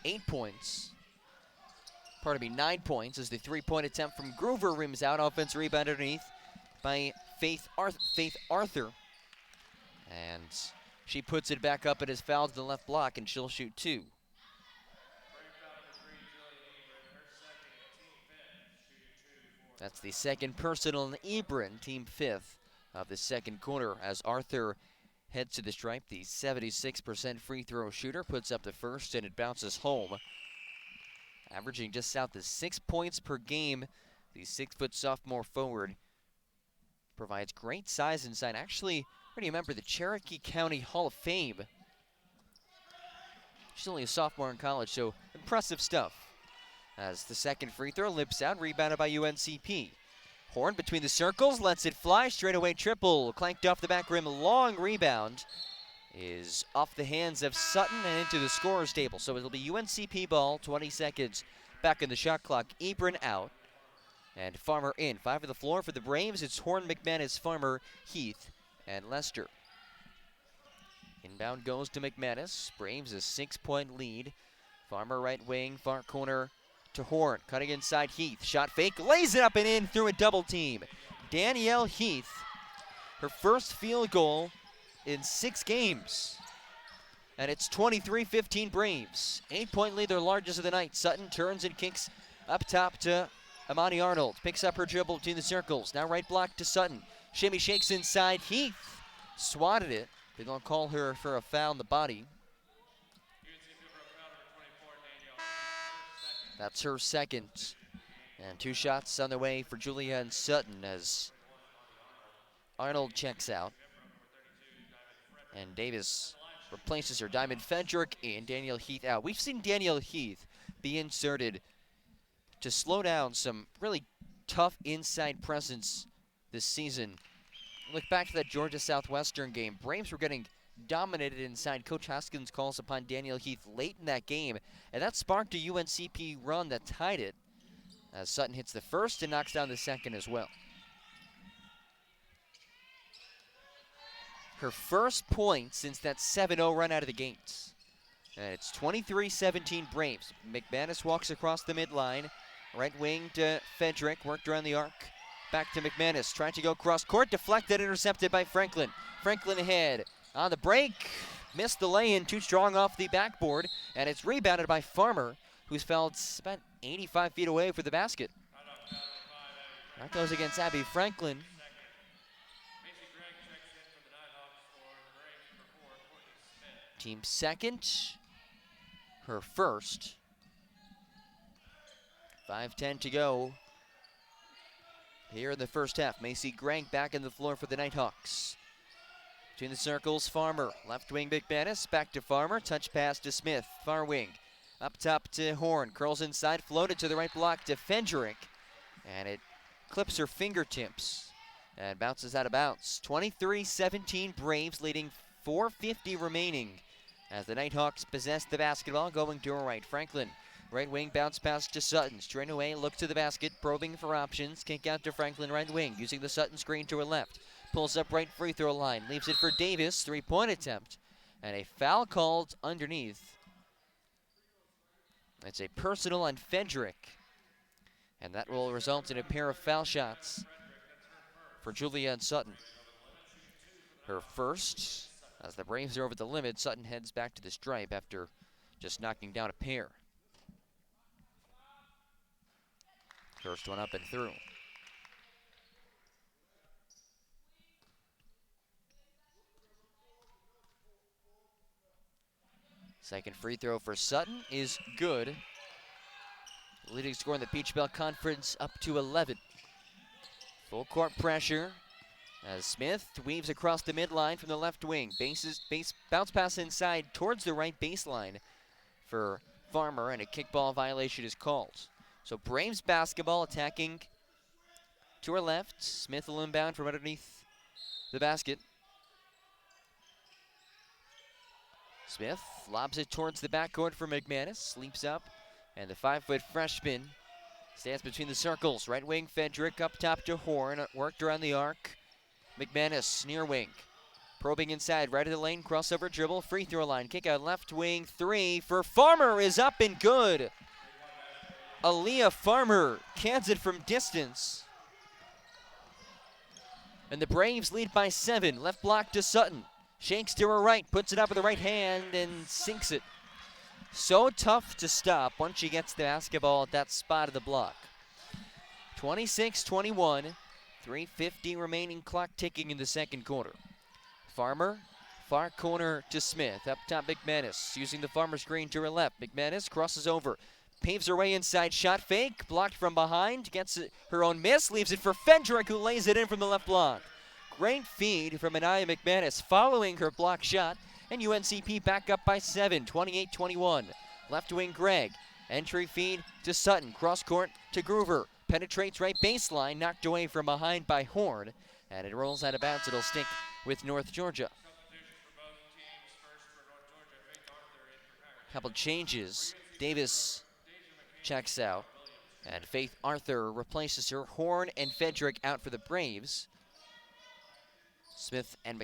8 points. Pardon me, 9 points as the 3-point attempt from Groover rims out. Offense rebound underneath by Faith Arthur. And she puts it back up and is fouled to the left block, and she'll shoot 2. That's the second personal in Ebron, team 5th of the second quarter as Arthur heads to the stripe. The 76% free throw shooter puts up the first, and it bounces home. Averaging just south of 6 points per game. The 6-foot sophomore forward provides great size inside. Actually, already a member of the Cherokee County Hall of Fame. She's only a sophomore in college, so impressive stuff. As the second free throw lips out, rebounded by UNCP. Horn between the circles, lets it fly, straightaway triple. Clanked off the back rim, long rebound. Is off the hands of Sutton and into the scorer's table. So it'll be UNCP ball, 20 seconds back in the shot clock. Ebron out and Farmer in. 5 on the floor for the Braves. It's Horn, McManus, Farmer, Heath, and Lester. Inbound goes to McManus. Braves a 6-point lead. Farmer right wing, far corner to Horn. Cutting inside Heath. Shot fake, lays it up and in through a double team. Danielle Heath, her first field goal in 6 games. And it's 23-15 Braves. 8-point lead, their largest of the night. Sutton turns and kicks up top to Amani Arnold. Picks up her dribble between the circles. Now right block to Sutton. Shimmy shakes inside. Heath swatted it. They're going to call her for a foul in the body. That's her second. And 2 shots on the way for Julianne Sutton as Arnold checks out. And Davis replaces her. Diamond Fedrick in, Danielle Heath out. We've seen Danielle Heath be inserted to slow down some really tough inside presence this season. Look back to that Georgia Southwestern game. Braves were getting dominated inside. Coach Haskins calls upon Danielle Heath late in that game, and that sparked a UNCP run that tied it as Sutton hits the first and knocks down the second as well. Her first point since that 7-0 run out of the gates. And it's 23-17 Braves. McManus walks across the midline. Right wing to Fedrick, worked around the arc. Back to McManus, trying to go cross court, deflected, intercepted by Franklin. Franklin ahead on the break, missed the lay-in, too strong off the backboard, and it's rebounded by Farmer, who's fouled about 85 feet away for the basket. That goes against Abby Franklin. Team second, her first. 5:10 to go here in the first half. Macy Gregg back in the floor for the Nighthawks. Between the circles, Farmer. Left wing McManus, back to Farmer. Touch pass to Smith, far wing. Up top to Horn, curls inside, floated to the right block to Fendrick. And it clips her fingertips and bounces out of bounds. 23-17 Braves, leading 4:50 remaining as the Nighthawks possess the basketball, going to her right. Franklin, right wing, bounce pass to Sutton. Straight away, look to the basket, probing for options. Kick out to Franklin, right wing, using the Sutton screen to her left. Pulls up right free throw line, leaves it for Davis, 3-point attempt. And a foul called underneath. It's a personal on Fendrick. And that will result in a pair of foul shots for Julianne Sutton. Her first. As the Braves are over the limit, Sutton heads back to the stripe after just knocking down a pair. First one up and through. Second free throw for Sutton is good. Leading score in the Peach Belt Conference up to 11. Full court pressure as Smith weaves across the midline from the left wing. Bounce pass inside towards the right baseline for Farmer, and a kickball violation is called. So Braves basketball attacking to her left. Smith will inbound from underneath the basket. Smith lobs it towards the backcourt for McManus, sleeps up, and the 5-foot freshman stands between the circles. Right wing Fedrick up top to Horn, worked around the arc. McManus, near wing, probing inside, right of the lane, crossover dribble, free throw line, kick out left wing, 3 for Farmer is up and good. Aaliyah Farmer cans it from distance. And the Braves lead by 7, left block to Sutton. Shakes to her right, puts it up with the right hand and sinks it. So tough to stop once she gets the basketball at that spot of the block. 26-21. 3:50 remaining, clock ticking in the second quarter. Farmer, far corner to Smith. Up top, McManus using the Farmer screen to her left. McManus crosses over, paves her way inside, shot fake, blocked from behind, gets her own miss, leaves it for Fendrick, who lays it in from the left block. Great feed from Anaya McManus following her block shot, and UNCP back up by 7, 28-21. Left wing Gregg, entry feed to Sutton, cross court to Groover. Penetrates right baseline, knocked away from behind by Horn, and it rolls out of bounds. It'll stick with North Georgia. Couple changes. Davis checks out, and Faith Arthur replaces her. Horn and Fedrick out for the Braves. Smith and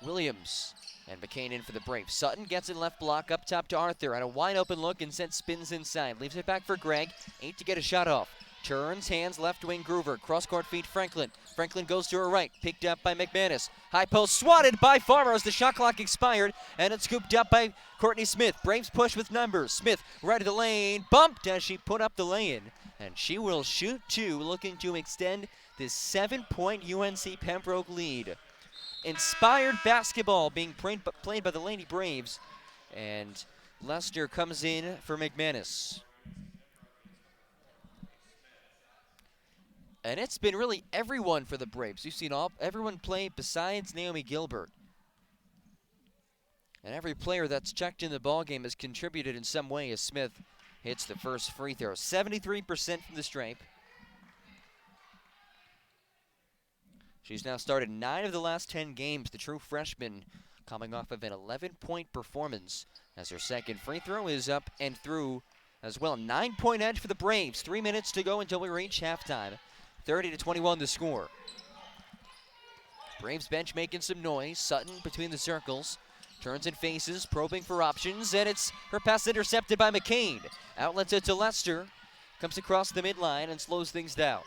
Williams and McCain in for the Braves. Sutton gets it left block up top to Arthur on a wide open look, and sent spins inside. Leaves it back for Gregg. 8 to get a shot off. Turns, hands, left wing Groover. Cross court feed Franklin. Franklin goes to her right. Picked up by McManus. High post swatted by Farmer as the shot clock expired, and it's scooped up by Courtney Smith. Braves push with numbers. Smith right of the lane. Bumped as she put up the lay-in, and she will shoot 2, looking to extend this 7-point UNC Pembroke lead. inspired basketball being played by the Lady Braves. And Lester comes in for McManus. And it's been really everyone for the Braves. You've seen everyone play besides Naomi Gilbert. And every player that's checked in the ballgame has contributed in some way as Smith hits the first free throw. 73% from the stripe. She's now started 9 of the last 10 games. The true freshman coming off of an 11-point performance as her second free throw is up and through as well. 9-point edge for the Braves. 3 minutes to go until we reach halftime. 30-21 the score. Braves bench making some noise. Sutton between the circles. Turns and faces, probing for options, and it's her pass intercepted by McCain. Outlets it to Lester. Comes across the midline and slows things down.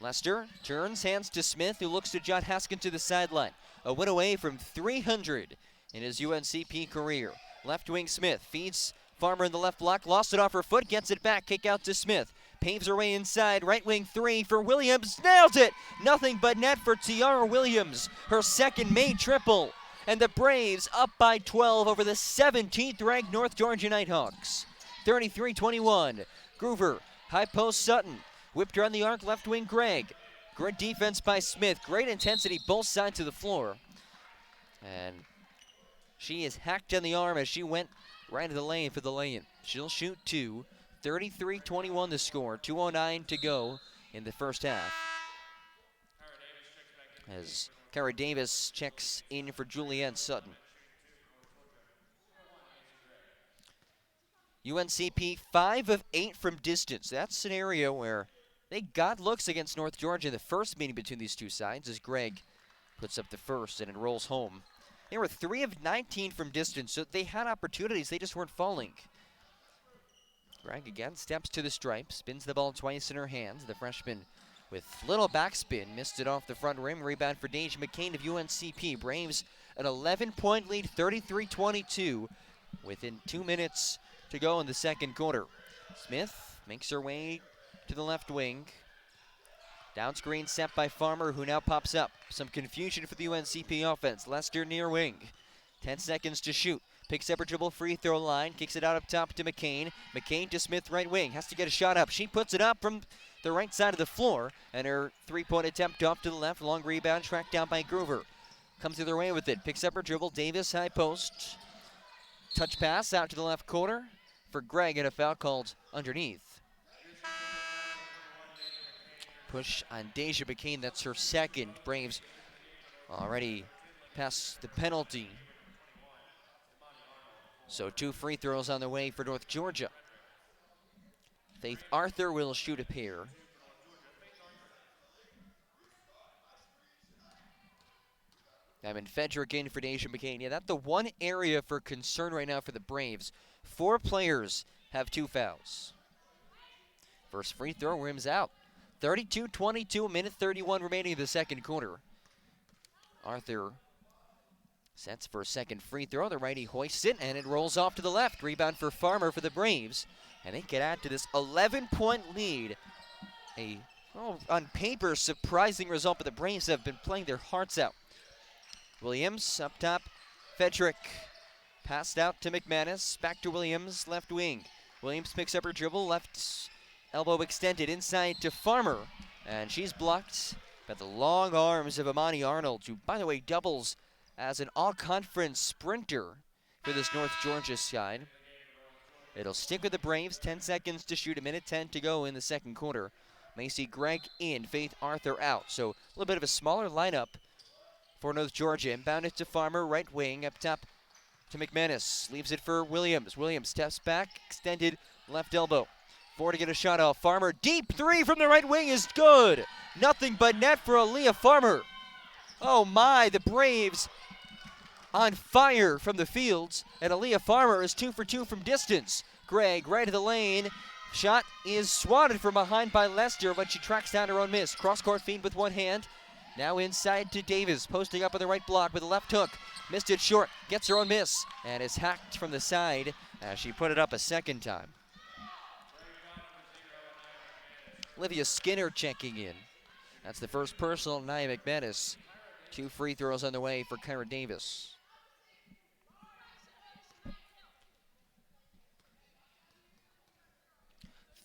Lester turns, hands to Smith, who looks to John Haskin to the sideline. A win away from 300 in his UNCP career. Left wing Smith feeds Farmer in the left block, lost it off her foot, gets it back, kick out to Smith. Paves her way inside, right wing 3 for Williams, nails it! Nothing but net for Tiara Williams, her second made triple. And the Braves up by 12 over the 17th ranked North Georgia Nighthawks. 33-21, Groover, high post Sutton. Whipped around the arc, left wing Gregg. Great defense by Smith. Great intensity both sides of the floor. And she is hacked on the arm as she went right to the lane for the lay-in. She'll shoot 2. 33-21 the score. 2:09 to go in the first half. As Kara Davis checks in for Julianne Sutton. UNCP 5 of 8 from distance. That's an area where they got looks against North Georgia in the first meeting between these two sides as Gregg puts up the first and it rolls home. They were 3 of 19 from distance, so they had opportunities, they just weren't falling. Gregg again steps to the stripe, spins the ball twice in her hands. The freshman with little backspin, missed it off the front rim. Rebound for Deja McCain of UNCP. Braves an 11-point lead, 33-22, within 2 minutes to go in the second quarter. Smith makes her way to the left wing. Down screen set by Farmer, who now pops up. Some confusion for the UNCP offense. Lester near wing. 10 seconds to shoot. Picks up her dribble, free throw line. Kicks it out up top to McCain. McCain to Smith, right wing. Has to get a shot up. She puts it up from the right side of the floor. And her three-point attempt off to the left. Long rebound tracked down by Groover. Comes the other way with it. Picks up her dribble. Davis, high post. Touch pass out to the left corner for Gregg, and a foul called underneath. Push on Deja McCain, that's her second. Braves already past the penalty. So 2 free throws on the way for North Georgia. Faith Arthur will shoot a pair. Diamond Fedrick in for Deja McCain. Yeah, that's the one area for concern right now for the Braves. 4 players have 2 fouls. First free throw, rims out. 32-22, a minute 31 remaining in the second quarter. Arthur sets for a second free throw. The righty hoists it, and it rolls off to the left. Rebound for Farmer for the Braves. And they can add to this 11-point lead. On paper, surprising result, but the Braves have been playing their hearts out. Williams up top. Fedrick passed out to McManus. Back to Williams, left wing. Williams picks up her dribble, left elbow extended inside to Farmer. And she's blocked by the long arms of Amani Arnold, who, by the way, doubles as an all-conference sprinter for this North Georgia side. It'll stick with the Braves. 10 seconds to shoot, a minute 10 to go in the second quarter. Macy Gregg in, Faith Arthur out. So a little bit of a smaller lineup for North Georgia. Inbound it to Farmer, right wing, up top to McManus. Leaves it for Williams. Williams steps back, extended left elbow. 4 to get a shot off. Farmer, deep 3 from the right wing is good. Nothing but net for Aaliyah Farmer. Oh my, the Braves on fire from the fields. And Aaliyah Farmer is 2 for 2 from distance. Gregg right of the lane. Shot is swatted from behind by Lester, but she tracks down her own miss. Cross-court feed with one hand. Now inside to Davis, posting up on the right block with a left hook. Missed it short, gets her own miss, and is hacked from the side as she put it up a second time. Olivia Skinner checking in. That's the first personal, Nia McManus. 2 free throws on the way for Kyra Davis.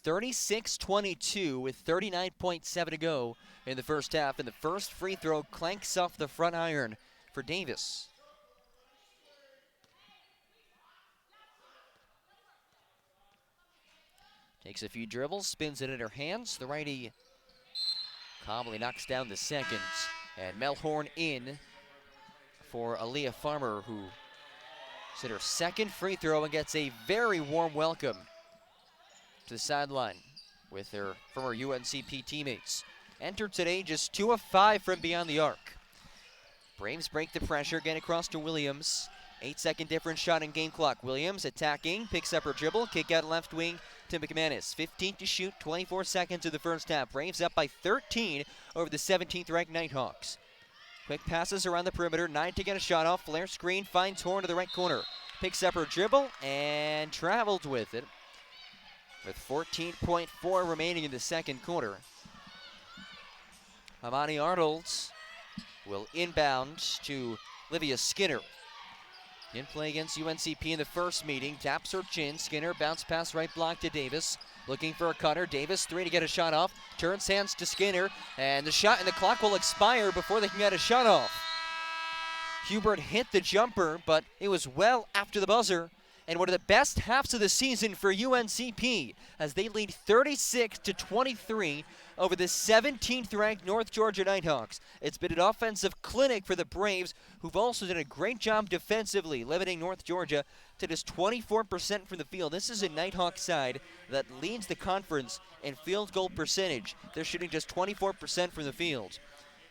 (36-22) with 39.7 to go in the first half, and the first free throw clanks off the front iron for Davis. Takes a few dribbles, spins it in her hands. The righty calmly knocks down the second, and Melhorn in for Aaliyah Farmer, who hit her second free throw and gets a very warm welcome to the sideline with her former UNCP teammates. Entered today just 2 of 5 from beyond the arc. Braves break the pressure, get across to Williams. 8-second difference shot in game clock. Williams attacking, picks up her dribble, kick out left wing to McManus. 15 to shoot, 24 seconds of the first half. Braves up by 13 over the 17th ranked Nighthawks. Quick passes around the perimeter, 9 to get a shot off. Flare screen, finds Horn to the right corner. Picks up her dribble and travels with it. With 14.4 remaining in the second quarter. Amani Arnold will inbound to Livia Skinner. In play against UNCP in the first meeting, taps her chin. Skinner bounce pass right block to Davis. Looking for a cutter. Davis 3 to get a shot off. Turns hands to Skinner, and the shot and the clock will expire before they can get a shot off. Hubert hit the jumper, but it was well after the buzzer. And one of the best halves of the season for UNCP as they lead 36-23 over the 17th ranked North Georgia Nighthawks. It's been an offensive clinic for the Braves, who've also done a great job defensively, limiting North Georgia to just 24% from the field. This is a Nighthawk side that leads the conference in field goal percentage. They're shooting just 24% from the field.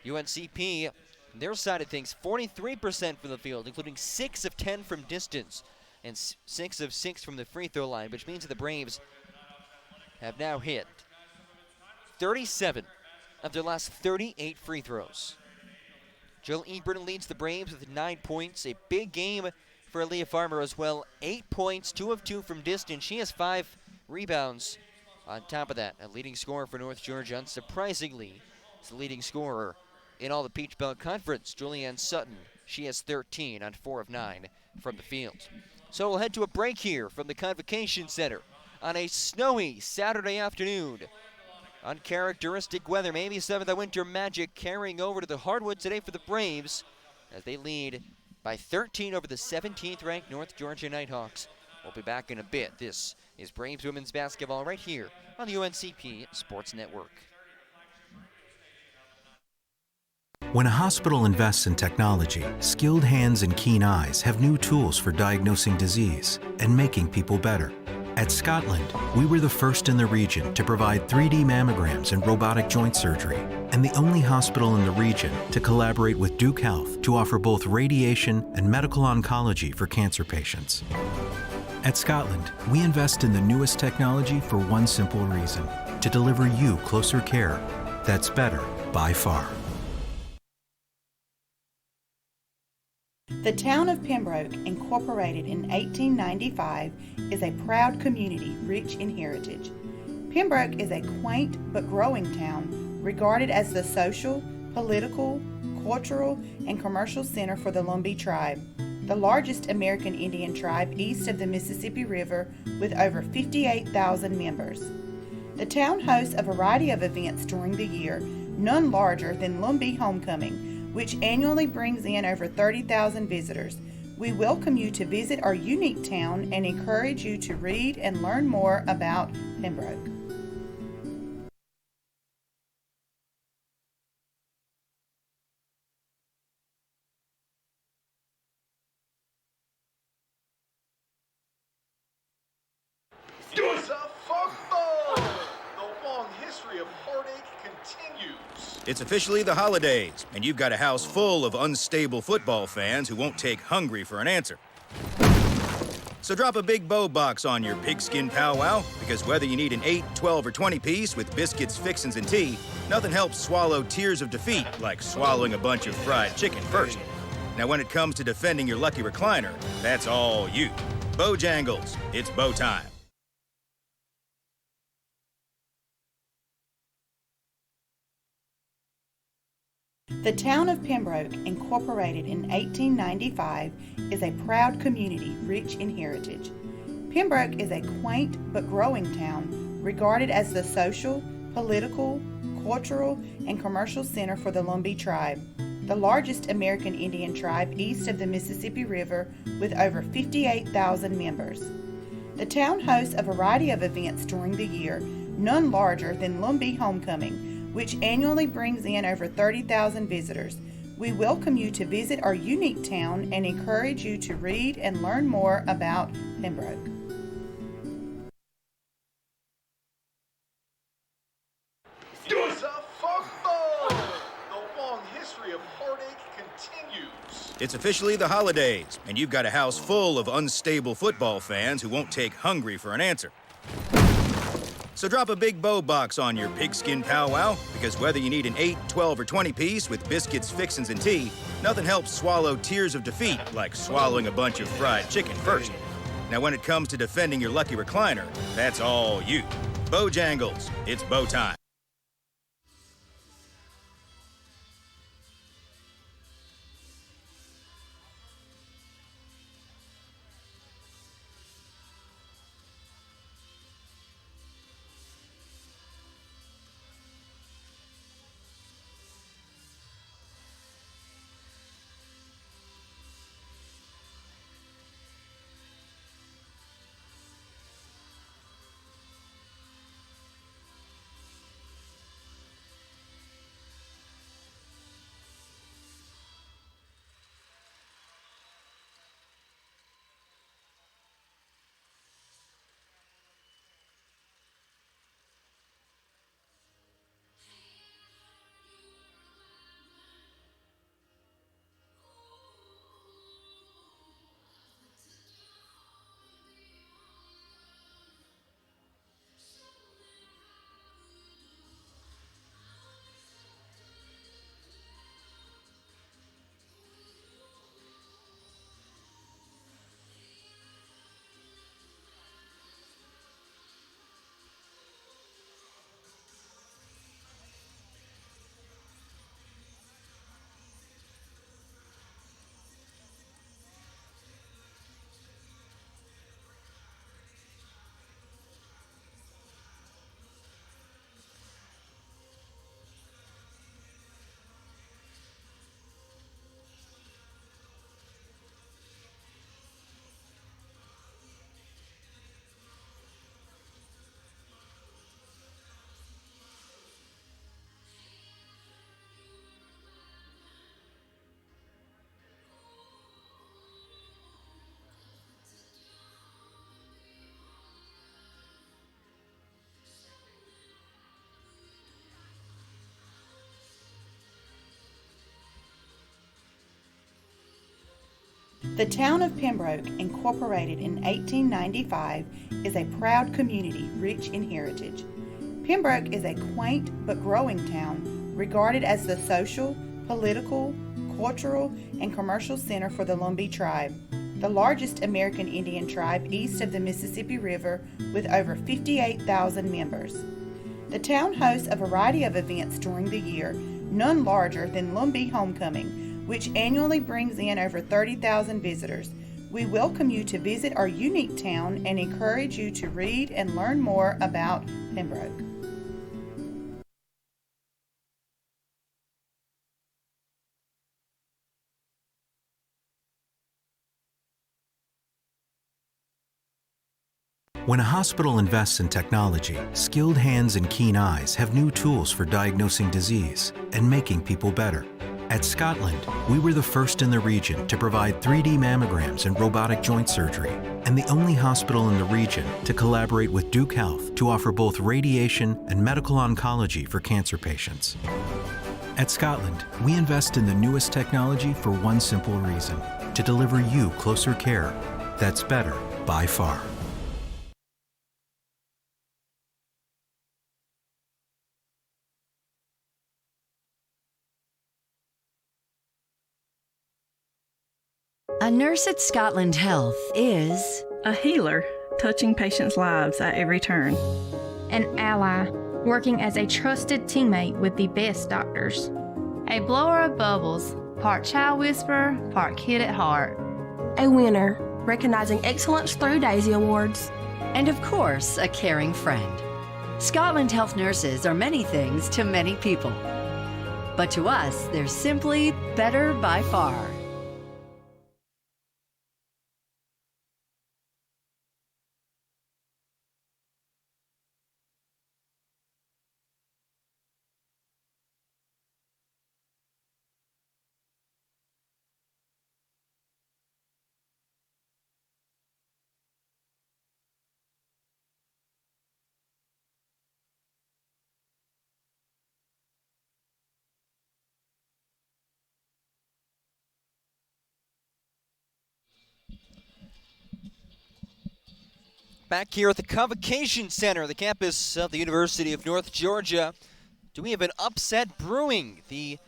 UNCP, their side of things, 43% from the field, including 6 of 10 from distance, and 6 of 6 from the free throw line, which means that the Braves have now hit 37 of their last 38 free throws. Jill Eburn leads the Braves with 9 points. A big game for Aaliyah Farmer as well. 8 points, 2 of 2 from distance. She has 5 rebounds on top of that. A leading scorer for North Georgia, unsurprisingly, is the leading scorer in all the Peach Belt Conference. Julianne Sutton, she has 13 on 4 of 9 from the field. So we'll head to a break here from the Convocation Center on a snowy Saturday afternoon. Uncharacteristic weather, maybe some of the winter magic carrying over to the hardwood today for the Braves as they lead by 13 over the 17th ranked North Georgia Nighthawks. We'll be back in a bit. This is Braves women's basketball right here on the UNCP Sports Network. When a hospital invests in technology, skilled hands and keen eyes have new tools for diagnosing disease and making people better. At Scotland, we were the first in the region to provide 3D mammograms and robotic joint surgery, and the only hospital in the region to collaborate with Duke Health to offer both radiation and medical oncology for cancer patients. At Scotland, we invest in the newest technology for one simple reason: to deliver you closer care that's better by far. The town of Pembroke, incorporated in 1895, is a proud community rich in heritage. Pembroke is a quaint but growing town, regarded as the social, political, cultural, and commercial center for the Lumbee tribe, the largest American Indian tribe east of the Mississippi River with over 58,000 members. The town hosts a variety of events during the year, none larger than Lumbee Homecoming, which annually brings in over 30,000 visitors. We welcome you to visit our unique town and encourage you to read and learn more about Pembroke. It's a football! The long history of heartache continues. It's officially the holidays, and you've got a house full of unstable football fans who won't take hungry for an answer. So drop a big bow box on your pigskin powwow, because whether you need an 8, 12, or 20 piece with biscuits, fixins, and tea, nothing helps swallow tears of defeat like swallowing a bunch of fried chicken first. Now when it comes to defending your lucky recliner, that's all you. Bojangles, it's bow time. The town of Pembroke, incorporated in 1895, is a proud community rich in heritage. Pembroke is a quaint but growing town regarded as the social, political, cultural, and commercial center for the Lumbee tribe, the largest American Indian tribe east of the Mississippi River with over 58,000 members. The town hosts a variety of events during the year, none larger than Lumbee Homecoming, which annually brings in over 30,000 visitors. We welcome you to visit our unique town and encourage you to read and learn more about Pembroke. It's a football! The long history of heartache continues. It's officially the holidays, and you've got a house full of unstable football fans who won't take hungry for an answer. So drop a big bow box on your pigskin powwow, because whether you need an 8, 12, or 20 piece with biscuits, fixins, and tea, nothing helps swallow tears of defeat like swallowing a bunch of fried chicken first. Now when it comes to defending your lucky recliner, that's all you. Bojangles, it's bow time. The town of Pembroke, incorporated in 1895, is a proud community rich in heritage. Pembroke is a quaint but growing town regarded as the social, political, cultural, and commercial center for the Lumbee tribe, the largest American Indian tribe east of the Mississippi River with over 58,000 members. The town hosts a variety of events during the year, none larger than Lumbee Homecoming, which annually brings in over 30,000 visitors. We welcome you to visit our unique town and encourage you to read and learn more about Pembroke. When a hospital invests in technology, skilled hands and keen eyes have new tools for diagnosing disease and making people better. At Scotland, we were the first in the region to provide 3D mammograms and robotic joint surgery, and the only hospital in the region to collaborate with Duke Health to offer both radiation and medical oncology for cancer patients. At Scotland, we invest in the newest technology for one simple reason: to deliver you closer care that's better by far. A nurse at Scotland Health is a healer, touching patients' lives at every turn. An ally, working as a trusted teammate with the best doctors. A blower of bubbles, part child whisperer, part kid at heart. A winner, recognizing excellence through Daisy Awards. And of course, a caring friend. Scotland Health Nurses are many things to many people. But to us, they're simply better by far. Back here at the Convocation Center, the campus of the University of North Georgia, do we have an upset brewing? The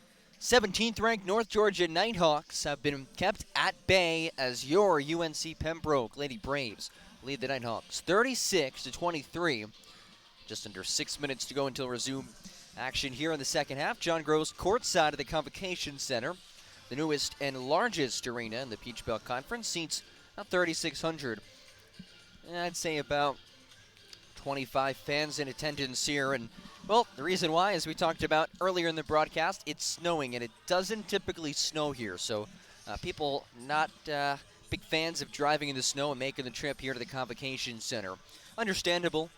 17th ranked North Georgia Nighthawks have been kept at bay as your UNC Pembroke Lady Braves lead the Nighthawks 36-23. Just under 6 minutes to go until resume action here in the second half. John Gross courtside of the Convocation Center, the newest and largest arena in the Peach Belt Conference, seats about 3,600. I'd say about 25 fans in attendance here. And, well, the reason why, as we talked about earlier in the broadcast, it's snowing, and it doesn't typically snow here. So people not big fans of driving in the snow and making the trip here to the Convocation Center. Understandable.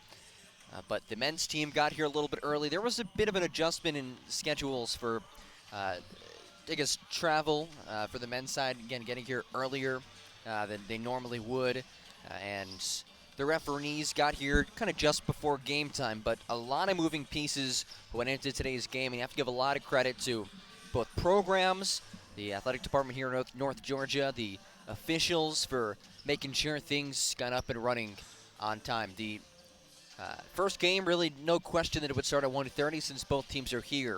But the men's team got here a little bit early. There was a bit of an adjustment in schedules for, I guess, travel for the men's side. Again, getting here earlier than they normally would. And the referees got here kind of just before game time, but a lot of moving pieces went into today's game, and you have to give a lot of credit to both programs, the athletic department here in North Georgia, the officials for making sure things got up and running on time. The first game, really no question that it would start at 1:30 since both teams are here.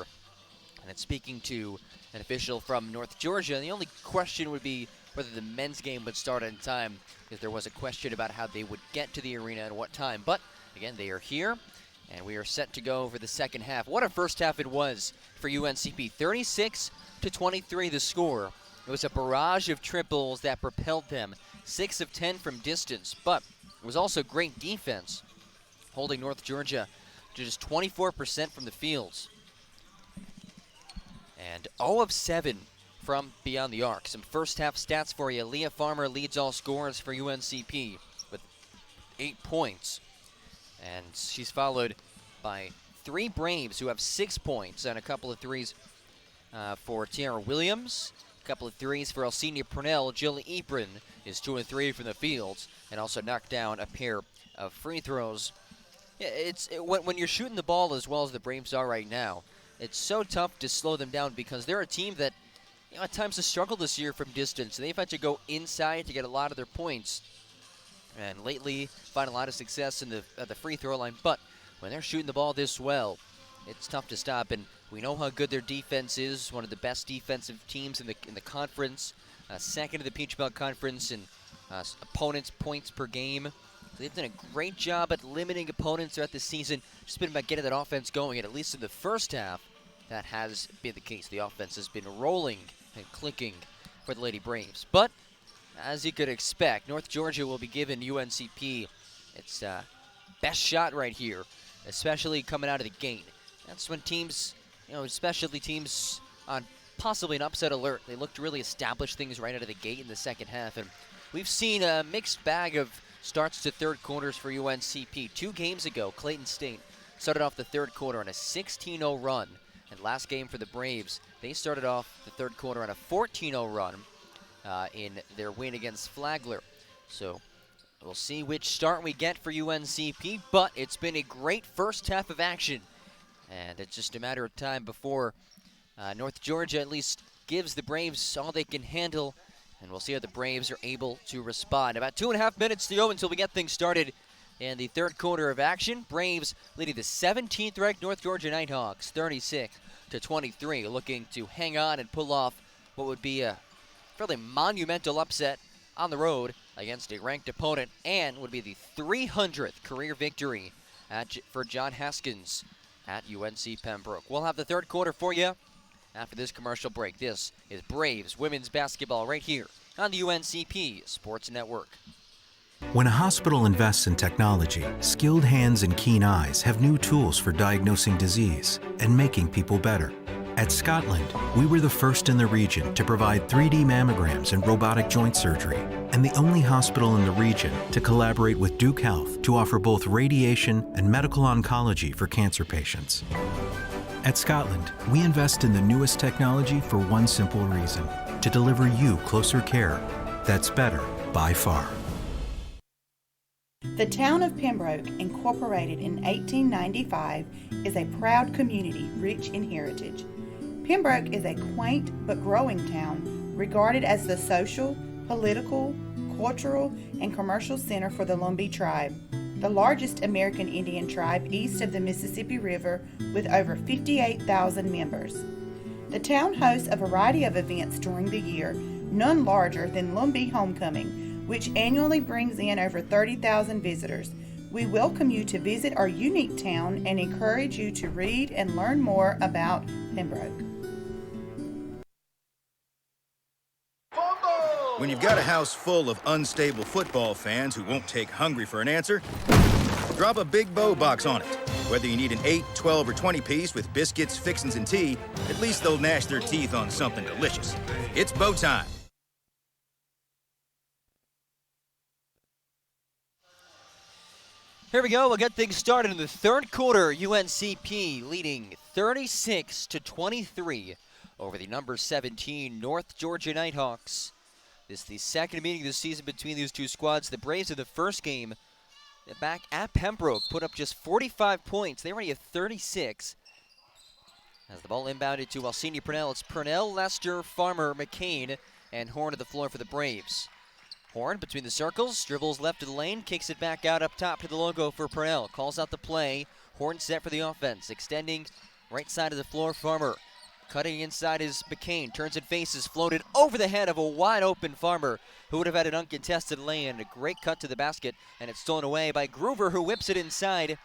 And then speaking to an official from North Georgia, the only question would be whether the men's game would start on time, because there was a question about how they would get to the arena and what time. But, again, they are here, and we are set to go for the second half. What a first half it was for UNCP. 36-23 the score. It was a barrage of triples that propelled them. 6 of 10 from distance, but it was also great defense, holding North Georgia to just 24% from the fields. And 0 of 7 from beyond the arc. Some first half stats for you. Leah Farmer leads all scorers for UNCP with 8 points. And she's followed by 3 Braves who have 6 points and a couple of threes for Tiara Williams. A couple of threes for Alcina Purnell. Jill Ebron is 2 and 3 from the fields and also knocked down a pair of free throws. When you're shooting the ball as well as the Braves are right now, it's so tough to slow them down because they're a team that at times has struggled this year from distance. They've had to go inside to get a lot of their points. And lately, find a lot of success in at the free throw line. But when they're shooting the ball this well, it's tough to stop. And we know how good their defense is. One of the best defensive teams in the conference. Second in the Peach Belt Conference in opponents' points per game. They've done a great job at limiting opponents throughout the season. Just been about getting that offense going. And at least in the first half, that has been the case. The offense has been rolling and clicking for the Lady Braves. But, as you could expect, North Georgia will be giving UNCP its best shot right here, especially coming out of the gate. That's when teams, especially teams on possibly an upset alert, they look to really establish things right out of the gate in the second half. And we've seen a mixed bag of starts to third quarters for UNCP. 2 games ago, Clayton State started off the third quarter on a 16-0 run. And last game for the Braves, they started off the third quarter on a 14-0 run in their win against Flagler. So we'll see which start we get for UNCP, but it's been a great first half of action. And it's just a matter of time before North Georgia at least gives the Braves all they can handle. And we'll see how the Braves are able to respond. About 2.5 minutes to go until we get things started in the third quarter of action. Braves leading the 17th ranked North Georgia Nighthawks 36-23, looking to hang on and pull off what would be a fairly monumental upset on the road against a ranked opponent, and would be the 300th career victory for John Haskins at UNC Pembroke. We'll have the third quarter for you after this commercial break. This is Braves women's basketball right here on the UNCP Sports Network. When a hospital invests in technology, skilled hands and keen eyes have new tools for diagnosing disease and making people better. At Scotland, we were the first in the region to provide 3D mammograms and robotic joint surgery, and the only hospital in the region to collaborate with Duke Health to offer both radiation and medical oncology for cancer patients. At Scotland, we invest in the newest technology for one simple reason: to deliver you closer care that's better by far. The town of Pembroke, incorporated in 1895, is a proud community rich in heritage. Pembroke is a quaint but growing town regarded as the social, political, cultural, and commercial center for the Lumbee tribe, the largest American Indian tribe east of the Mississippi River with over 58,000 members. The town hosts a variety of events during the year, none larger than Lumbee Homecoming, which annually brings in over 30,000 visitors. We welcome you to visit our unique town and encourage you to read and learn more about Pembroke. When you've got a house full of unstable football fans who won't take hungry for an answer, drop a Big Bow box on it. Whether you need an 8, 12, or 20 piece with biscuits, fixins, and tea, at least they'll gnash their teeth on something delicious. It's bow time. Here we go. We'll get things started in the third quarter. UNCP leading 36-23 over the number 17 North Georgia Nighthawks. This is the second meeting of the season between these two squads. The Braves in the first game back at Pembroke put up just 45 points. They already have 36. As the ball inbounded to Alcini Purnell, it's Purnell, Lester, Farmer, McCain, and Horn to the floor for the Braves. Horn between the circles, dribbles left of the lane, kicks it back out up top to the logo for Purnell. Calls out the play. Horn set for the offense, extending right side of the floor, Farmer. Cutting inside is McCain, turns and faces, floated over the head of a wide open Farmer who would have had an uncontested lay-in. A great cut to the basket, and it's stolen away by Groover, who whips it inside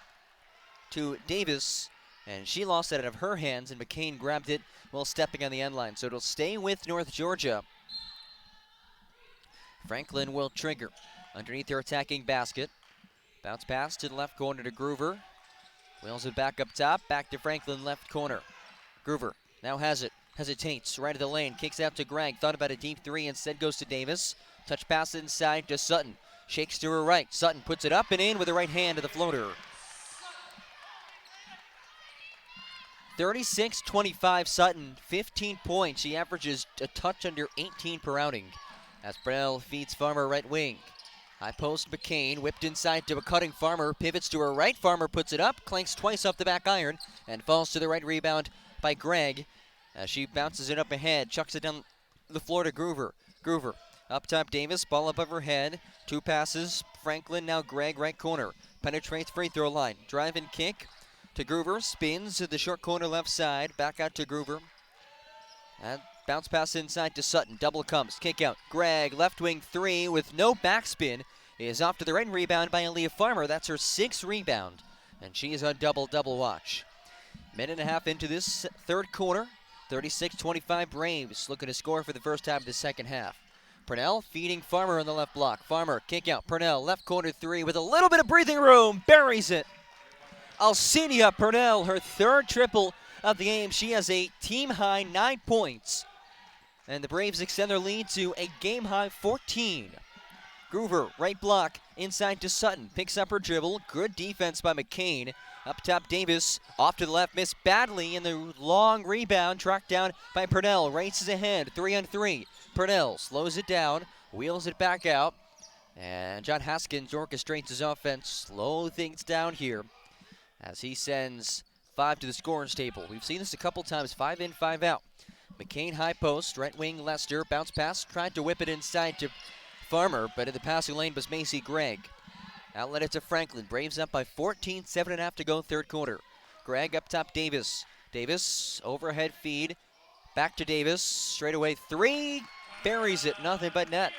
to Davis, and she lost it out of her hands, and McCain grabbed it while stepping on the end line. So it'll stay with North Georgia. Franklin will trigger underneath their attacking basket. Bounce pass to the left corner to Groover. Wheels it back up top, back to Franklin, left corner. Groover now has it, hesitates, right of the lane, kicks out to Gregg, thought about a deep three, instead goes to Davis. Touch pass inside to Sutton, shakes to her right, Sutton puts it up and in with the right hand to the floater. 36-25 Sutton, 15 points. She averages a touch under 18 per outing. As Brunel feeds Farmer right wing. High post McCain, whipped inside to a cutting Farmer, pivots to her right, Farmer puts it up, clanks twice off the back iron, and falls to the right, rebound by Gregg. As she bounces it up ahead, chucks it down the floor to Groover. Groover, up top Davis, ball above her head, two passes, Franklin, now Gregg, right corner. Penetrates free throw line, drive and kick to Groover, spins to the short corner left side, back out to Groover. And bounce pass inside to Sutton, double comes, kick out. Gregg, left wing three with no backspin, is off to the right and rebound by Aaliyah Farmer. That's her sixth rebound, and she is on double-double watch. Minute and a half into this third quarter, 36-25 Braves looking to score for the first time of the second half. Purnell feeding Farmer on the left block. Farmer, kick out, Purnell, left corner three with a little bit of breathing room, buries it. Alcinia Purnell, her third triple of the game. She has a team-high 9 points. And the Braves extend their lead to a game-high 14. Groover, right block, inside to Sutton. Picks up her dribble. Good defense by McCain. Up top, Davis. Off to the left, missed badly in the long rebound. Tracked down by Purnell. Races ahead, 3-on-3. Purnell slows it down, wheels it back out. And John Haskins orchestrates his offense. Slow things down here as he sends 5 to the scorer's table. We've seen this a couple times, 5 in, 5 out. McCain high post, right wing Lester, bounce pass, tried to whip it inside to Farmer, but in the passing lane was Macy Gregg. Outlet it to Franklin, Braves up by 14, 7.5 to go, third quarter. Gregg up top, Davis. Davis, overhead feed, back to Davis, straight away three, buries it, nothing but net.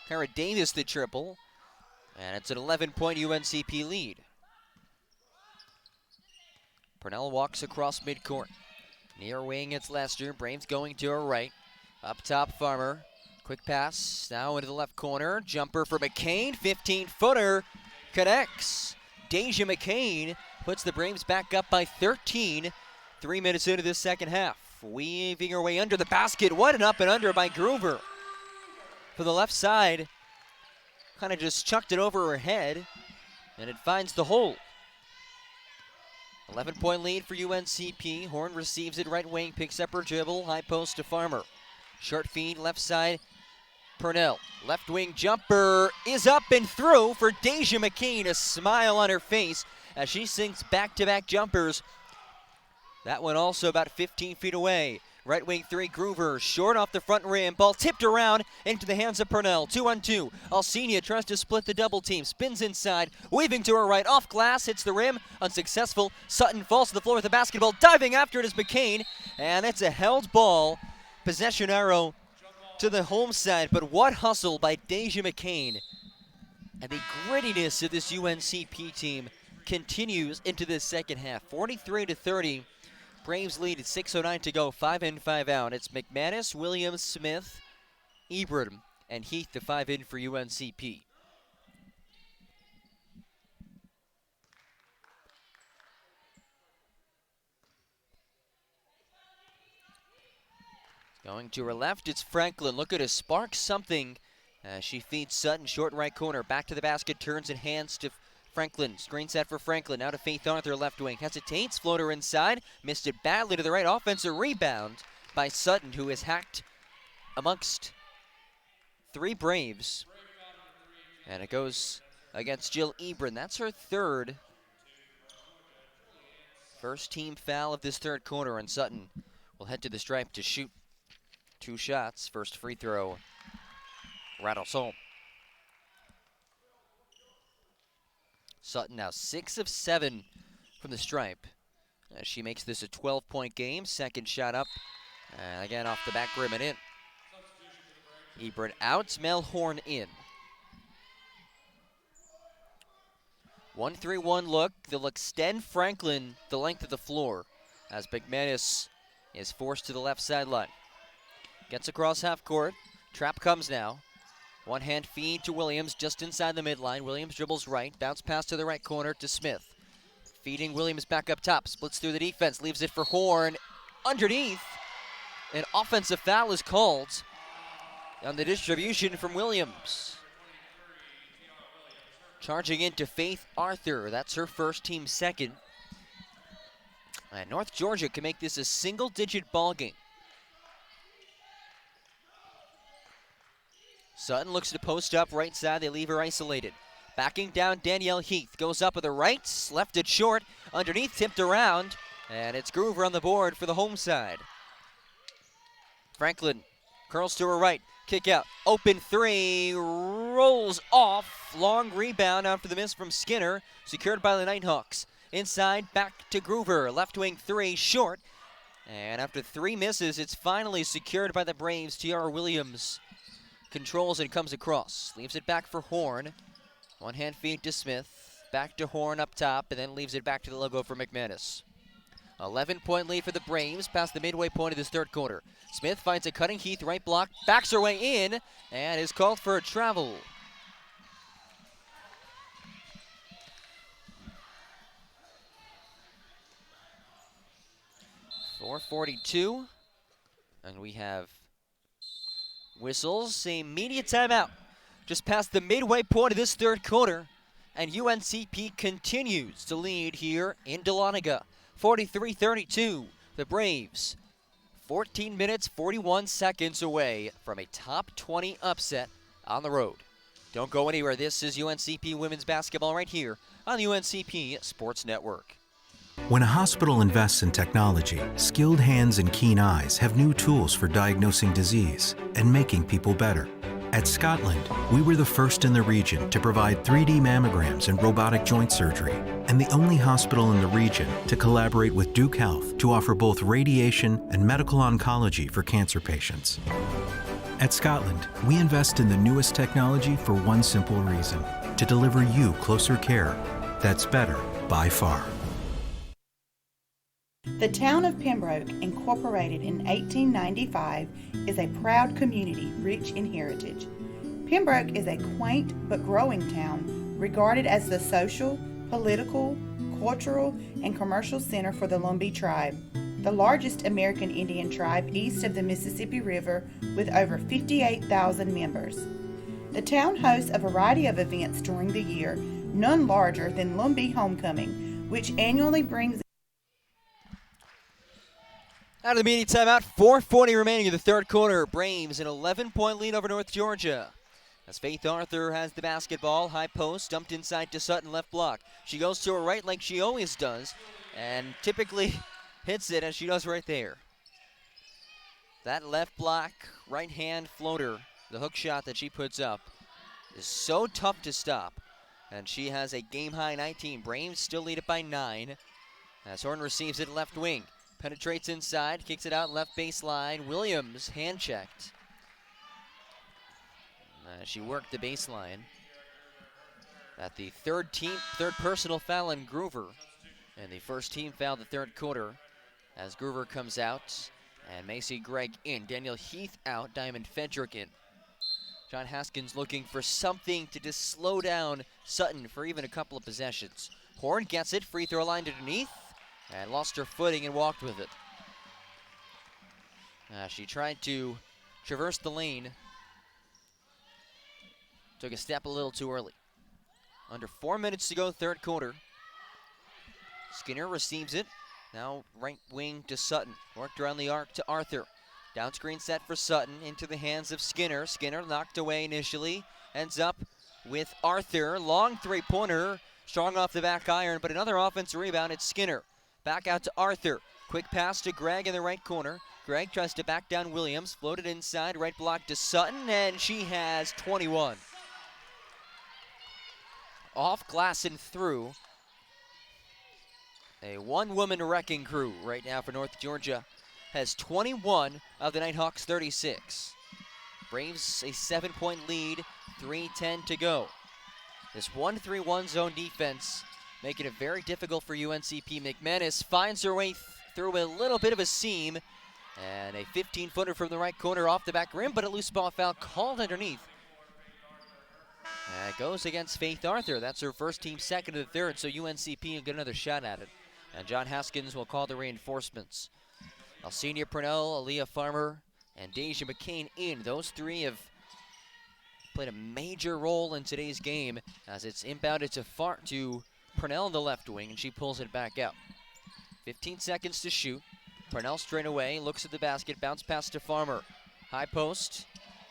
Kara Davis the triple, and it's an 11-point UNCP lead. Purnell walks across midcourt. Near wing, it's Lester. Braves going to her right. Up top, Farmer. Quick pass, now into the left corner. Jumper for McCain, 15-footer. Connects. Deja McCain puts the Braves back up by 13. 3 minutes into this second half. Weaving her way under the basket. What an up and under by Groover. For the left side. Kind of just chucked it over her head. And it finds the hole. 11-point lead for UNCP. Horn receives it right wing, picks up her dribble. High post to Farmer. Short feed, left side. Purnell. Left wing jumper is up and through for Deja McCain. A smile on her face as she sinks back-to-back jumpers. That one also about 15 feet away. Right wing three, Groover, short off the front rim. Ball tipped around into the hands of Purnell. 2-on-2. Alcina tries to split the double team. Spins inside, weaving to her right. Off glass, hits the rim. Unsuccessful. Sutton falls to the floor with the basketball. Diving after it is McCain. And it's a held ball. Possession arrow to the home side. But what hustle by Deja McCain. And the grittiness of this UNCP team continues into the second half. 43-30. Braves lead at 6:09 to go, 5 in, 5 out. It's McManus, Williams, Smith, Ebram, and Heath, the 5 in for UNCP. Going to her left, it's Franklin. Look at her spark something as she feeds Sutton, short right corner. Back to the basket, turns and hands to Franklin. Screen set for Franklin. Now to Faith Arthur, left wing. Hesitates, floater inside. Missed it badly to the right. Offensive rebound by Sutton, who is hacked amongst 3 Braves. And it goes against Jill Ebron. That's her third. First team foul of this third quarter, and Sutton will head to the stripe to shoot 2 shots. First free throw rattles home. Sutton now 6 of 7 from the stripe as she makes this a 12-point game. Second shot up, and again off the back rim and in. Ebron out, Mel Horn in. 1-3-1 look. They'll extend Franklin the length of the floor as McManus is forced to the left sideline. Gets across half court. Trap comes now. One-hand feed to Williams just inside the midline. Williams dribbles right, bounce pass to the right corner to Smith. Feeding Williams back up top, splits through the defense, leaves it for Horn. Underneath, an offensive foul is called on the distribution from Williams. Charging into Faith Arthur, that's her first, team second. And North Georgia can make this a single-digit ball game. Sutton looks to post up right side. They leave her isolated. Backing down, Danielle Heath goes up with the right, left it short. Underneath, tipped around, and it's Groover on the board for the home side. Franklin curls to her right, kick out, open 3, rolls off. Long rebound after the miss from Skinner, secured by the Nighthawks. Inside, back to Groover, left wing 3, short. And after 3 misses, it's finally secured by the Braves. T.R. Williams controls and comes across. Leaves it back for Horn. One-hand feed to Smith. Back to Horn up top, and then leaves it back to the logo for McManus. 11-point lead for the Braves past the midway point of this third quarter. Smith finds a cutting Heath, right block, backs her way in, and is called for a travel. .442, and we have whistles, a media timeout just past the midway point of this third quarter, and UNCP continues to lead here in Dahlonega, 43-32. The Braves, 14 minutes, 41 seconds away from a top 20 upset on the road. Don't go anywhere. This is UNCP women's basketball right here on the UNCP Sports Network. When a hospital invests in technology, skilled hands and keen eyes have new tools for diagnosing disease and making people better. At Scotland, we were the first in the region to provide 3D mammograms and robotic joint surgery, and the only hospital in the region to collaborate with Duke Health to offer both radiation and medical oncology for cancer patients. At Scotland, we invest in the newest technology for one simple reason: to deliver you closer care that's better by far. The town of Pembroke, incorporated in 1895, is a proud community rich in heritage. Pembroke is a quaint but growing town regarded as the social, political, cultural, and commercial center for the Lumbee tribe, the largest American Indian tribe east of the Mississippi River with over 58,000 members. The town hosts a variety of events during the year, none larger than Lumbee Homecoming, which annually brings out of the media timeout, 4:40 remaining in the third quarter. Braves an 11-point lead over North Georgia. As Faith Arthur has the basketball, high post, dumped inside to Sutton, left block. She goes to her right like she always does, and typically hits it as she does right there. That left block, right hand floater, the hook shot that she puts up, is so tough to stop. And she has a game-high 19. Braves still lead it by 9. As Horton receives it left wing. Penetrates inside, kicks it out left baseline. Williams hand-checked. She worked the baseline. At the third personal foul on Groover. And the first team foul the third quarter as Groover comes out. And Macy Gregg in. Daniel Heath out, Diamond Fedrick in. John Haskins looking for something to just slow down Sutton for even a couple of possessions. Horn gets it, free throw line underneath, and lost her footing and walked with it. She tried to traverse the lane. Took a step a little too early. Under 4 minutes to go, third quarter. Skinner receives it. Now right wing to Sutton. Worked around the arc to Arthur. Down screen set for Sutton into the hands of Skinner. Skinner knocked away initially. Ends up with Arthur. Long three-pointer. Strong off the back iron, but another offensive rebound. It's Skinner. Back out to Arthur. Quick pass to Gregg in the right corner. Gregg tries to back down Williams. Floated inside. Right block to Sutton, and she has 21. Off glass and through. A one-woman wrecking crew right now for North Georgia. Has 21 of the Nighthawks' 36. Braves a 7-point lead, 3:10 to go. This 1-3-1 zone defense making it very difficult for UNCP. McManus finds her way through a little bit of a seam, and a 15-footer from the right corner off the back rim, but a loose ball foul called underneath. And it goes against Faith Arthur. That's her first team second of the third, so UNCP will get another shot at it. And John Haskins will call the reinforcements. Alcenia Purnell, Aaliyah Farmer, and Deja McCain in. Those three have played a major role in today's game as it's inbounded to Purnell in the left wing, and she pulls it back out. 15 seconds to shoot. Purnell straight away, looks at the basket, bounce pass to Farmer. High post,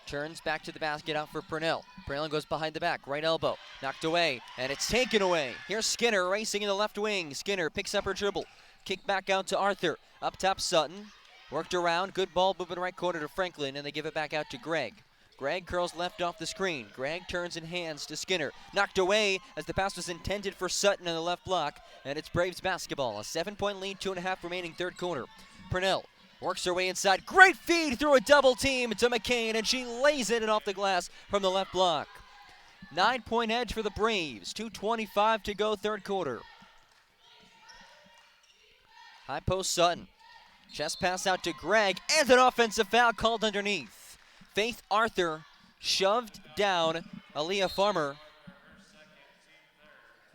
turns back to the basket, out for Purnell. Purnell goes behind the back, right elbow, knocked away, and it's taken away. Here's Skinner racing in the left wing. Skinner picks up her dribble. Kick back out to Arthur. Up top, Sutton. Worked around. Good ball moving right corner to Franklin, and they give it back out to Gregg. Gregg curls left off the screen. Gregg turns and hands to Skinner. Knocked away as the pass was intended for Sutton in the left block, and it's Braves basketball. A 7-point lead, 2.5 remaining third quarter. Purnell works her way inside. Great feed through a double team to McCain, and she lays it in off the glass from the left block. 9-point edge for the Braves. 2:25 to go, third quarter. High post Sutton. Chest pass out to Gregg, and an offensive foul called underneath. Faith Arthur shoved down Aaliyah Farmer.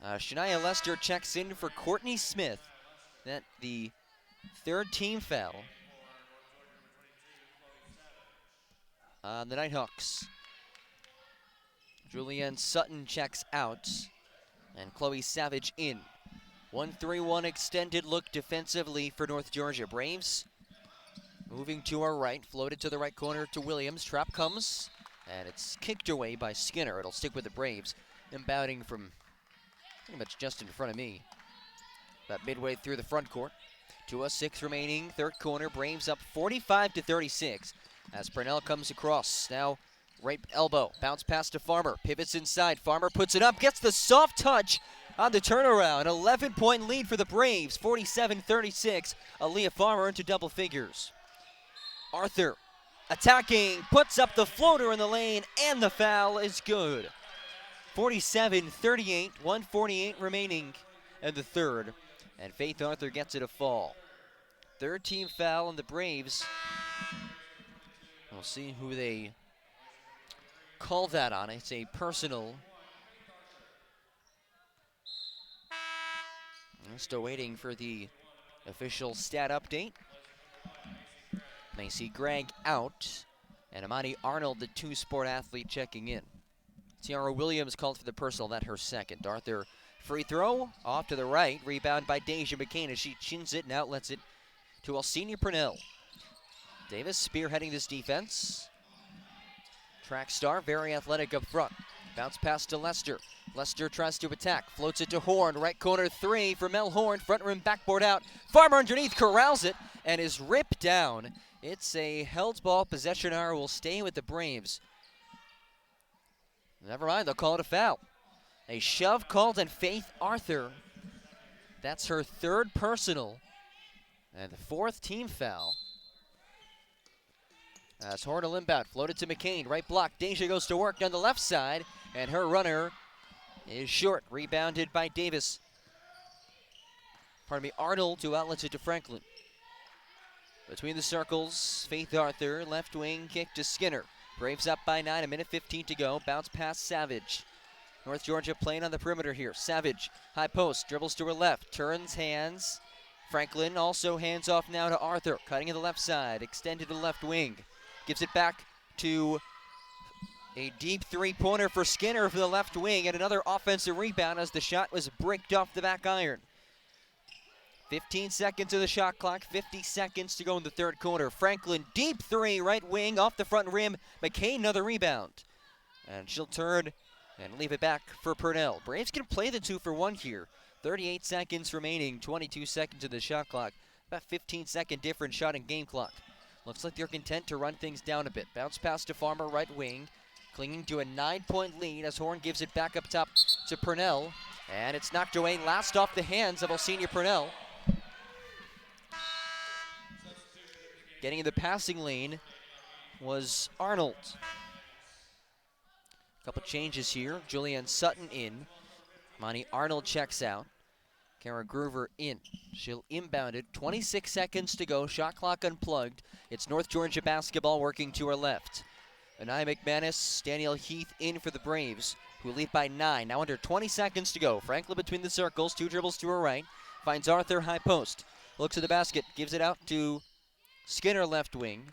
Shania Lester checks in for Courtney Smith. That the third team foul on the Nighthawks. Julianne Sutton checks out, and Chloe Savage in. 1-3-1 extended look defensively for North Georgia. Braves moving to our right, floated to the right corner to Williams. Trap comes, and it's kicked away by Skinner. It'll stick with the Braves. Inbounding from pretty much just in front of me. About midway through the front court. 2:06 remaining, third corner. Braves up 45-36 as Purnell comes across. Now right elbow, bounce pass to Farmer. Pivots inside, Farmer puts it up, gets the soft touch on the turnaround. 11-point lead for the Braves, 47-36. Aaliyah Farmer into double figures. Arthur attacking, puts up the floater in the lane, and the foul is good. 47-38, 1:48 remaining in the third, and Faith Arthur gets it a fall. Third team foul on the Braves. We'll see who they call that on. It's a personal. I'm still waiting for the official stat update. Macy Gregg out, and Amani Arnold, the two-sport athlete, checking in. Tiara Williams called for the personal, that her second. Arthur, free throw, off to the right. Rebound by Deja McCain as she chins it and outlets it to Alcina Purnell. Davis spearheading this defense. Track star, very athletic up front. Bounce pass to Lester. Lester tries to attack, floats it to Horn. Right corner three for Mel Horn. Front rim backboard out. Farmer underneath corrals it and is ripped down. It's a held ball. Possession hour will stay with the Braves. Never mind, they'll call it a foul. A shove called on Faith Arthur. That's her third personal and the fourth team foul. As Horn will inbound, floated to McCain, right block. Deja goes to work down the left side, and her runner is short. Rebounded by Davis. Arnold to outlets it to Franklin. Between the circles, Faith Arthur, left wing kick to Skinner. Braves up by 9, a minute 15 to go. Bounce past Savage. North Georgia playing on the perimeter here. Savage, high post, dribbles to her left, turns hands. Franklin also hands off now to Arthur, cutting to the left side, extended to the left wing. Gives it back to a deep three-pointer for Skinner for the left wing, and another offensive rebound as the shot was bricked off the back iron. 15 seconds of the shot clock, 50 seconds to go in the third quarter. Franklin, deep three, right wing, off the front rim. McCain, another rebound. And she'll turn and leave it back for Purnell. Braves can play the 2-for-1 here. 38 seconds remaining, 22 seconds of the shot clock. About 15-second difference shot and game clock. Looks like they're content to run things down a bit. Bounce pass to Farmer, right wing. Clinging to a 9-point lead as Horn gives it back up top to Purnell. And it's knocked away last off the hands of Alcina Purnell. Getting in the passing lane was Arnold. A couple changes here. Julianne Sutton in. Monty Arnold checks out. Kara Groover in. She'll inbound it. 26 seconds to go. Shot clock unplugged. It's North Georgia basketball working to her left. Anaya McManus, Danielle Heath in for the Braves, who lead by 9. Now under 20 seconds to go. Franklin between the circles. 2 dribbles to her right. Finds Arthur, high post. Looks at the basket. Gives it out to Skinner, left wing.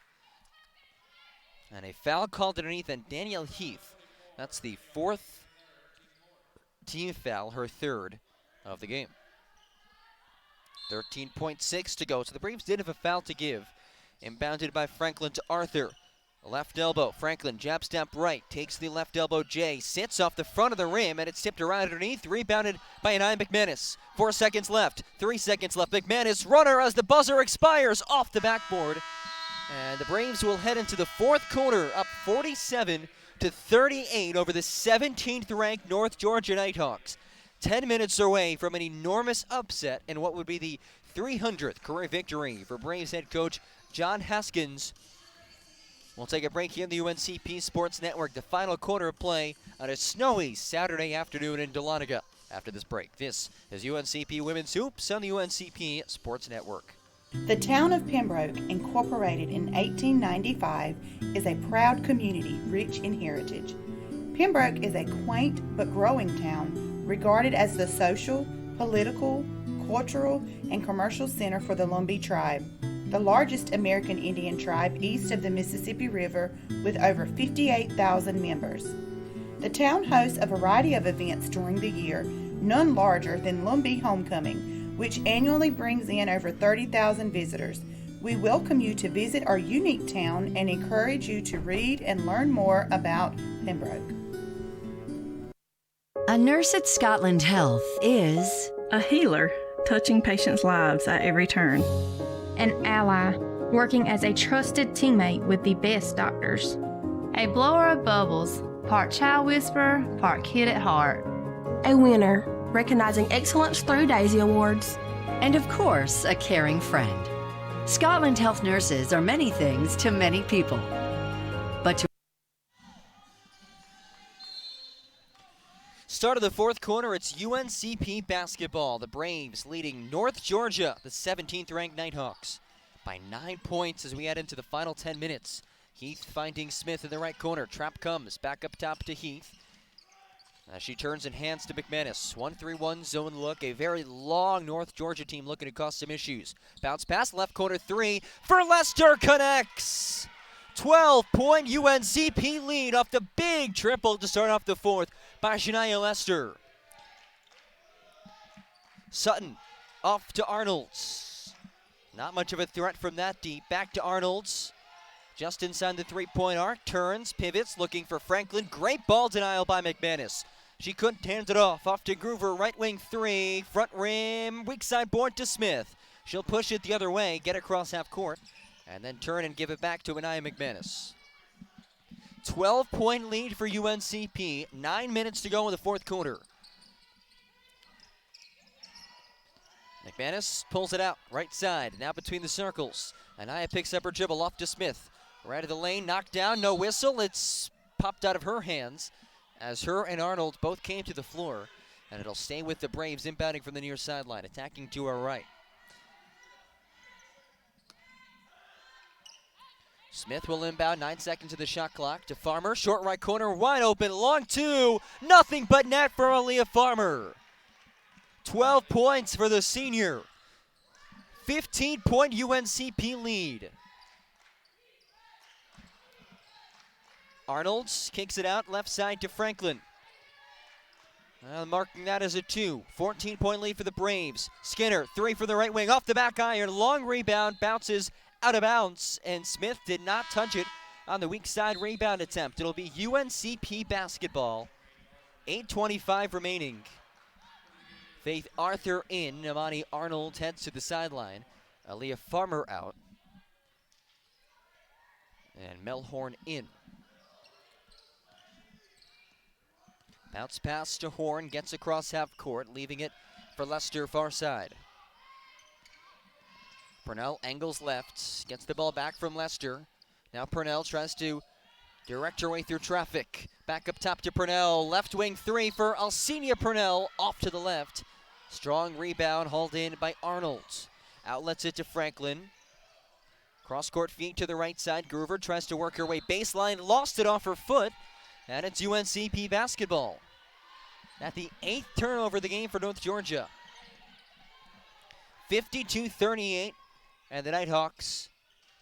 And a foul called underneath on Danielle Heath. That's the fourth team foul, her third of the game. 13.6 to go. So the Braves did have a foul to give. Inbounded by Franklin to Arthur. Left elbow. Franklin, jab step right. Takes the left elbow. Jay sits off the front of the rim, and it's tipped around underneath. Rebounded by Anaya McManus. 4 seconds left. 3 seconds left. McManus, runner as the buzzer expires off the backboard. And the Braves will head into the fourth quarter, up 47-38 over the 17th ranked North Georgia Nighthawks. 10 minutes away from an enormous upset and what would be the 300th career victory for Braves head coach John Haskins. We'll take a break here on the UNCP Sports Network. The final quarter of play on a snowy Saturday afternoon in Dahlonega. After this break, this is UNCP Women's Hoops on the UNCP Sports Network. The town of Pembroke, incorporated in 1895, is a proud community rich in heritage. Pembroke is a quaint but growing town regarded as the social, political, cultural, and commercial center for the Lumbee tribe, the largest American Indian tribe east of the Mississippi River with over 58,000 members. The town hosts a variety of events during the year, none larger than Lumbee Homecoming, which annually brings in over 30,000 visitors. We welcome you to visit our unique town and encourage you to read and learn more about Pembroke. A nurse at Scotland Health is a healer, touching patients' lives at every turn. An ally, working as a trusted teammate with the best doctors. A blower of bubbles, part child whisperer, part kid at heart. A winner, recognizing excellence through Daisy Awards. And of course, a caring friend. Scotland Health nurses are many things to many people. But to Start of the fourth quarter, it's UNCP basketball. The Braves leading North Georgia, the 17th ranked Nighthawks. by 9 points as we head into the final 10 minutes. Heath finding Smith in the right corner. Trap comes back up top to Heath. As she turns and hands to McManus. 1-3-1 zone look. A very long North Georgia team looking to cause some issues. Bounce pass, left corner 3 for Lester, connects! 12-point UNCP lead off the big triple to start off the fourth by Shania Lester. Sutton off to Arnolds. Not much of a threat from that deep. Back to Arnolds. Just inside the three-point arc. Turns, pivots, looking for Franklin. Great ball denial by McManus. She couldn't hand it off. Off to Groover, right wing 3. Front rim, weak side board to Smith. She'll push it the other way, get across half court, and then turn and give it back to Anaya McManus. 12-point lead for UNCP. 9 minutes to go in the fourth quarter. McManus pulls it out, right side, now between the circles. Anaya picks up her dribble off to Smith. Right of the lane, knocked down, no whistle. It's popped out of her hands as her and Arnold both came to the floor. And it'll stay with the Braves inbounding from the near sideline, attacking to our right. Smith will inbound, 9 seconds to the shot clock. To Farmer, short right corner, wide open, long 2. Nothing but net for Aaliyah Farmer. 12 points for the senior. 15-point UNCP lead. Arnolds kicks it out, left side to Franklin. Marking that as a 2. 14-point lead for the Braves. Skinner, 3 for the right wing, off the back iron, long rebound, bounces out of bounds, and Smith did not touch it on the weak side rebound attempt. It'll be UNCP basketball. 8:25 remaining. Faith Arthur in, Amani Arnold heads to the sideline. Aaliyah Farmer out. And Melhorn in. Bounce pass to Horn, gets across half court, leaving it for Lester far side. Purnell angles left, gets the ball back from Lester. Now Purnell tries to direct her way through traffic. Back up top to Purnell, left wing 3 for Alcina Purnell, off to the left. Strong rebound hauled in by Arnold. Outlets it to Franklin. Cross-court feed to the right side. Groover tries to work her way baseline, lost it off her foot, and it's UNCP basketball. At the 8th turnover of the game for North Georgia. 52-38, and the Nighthawks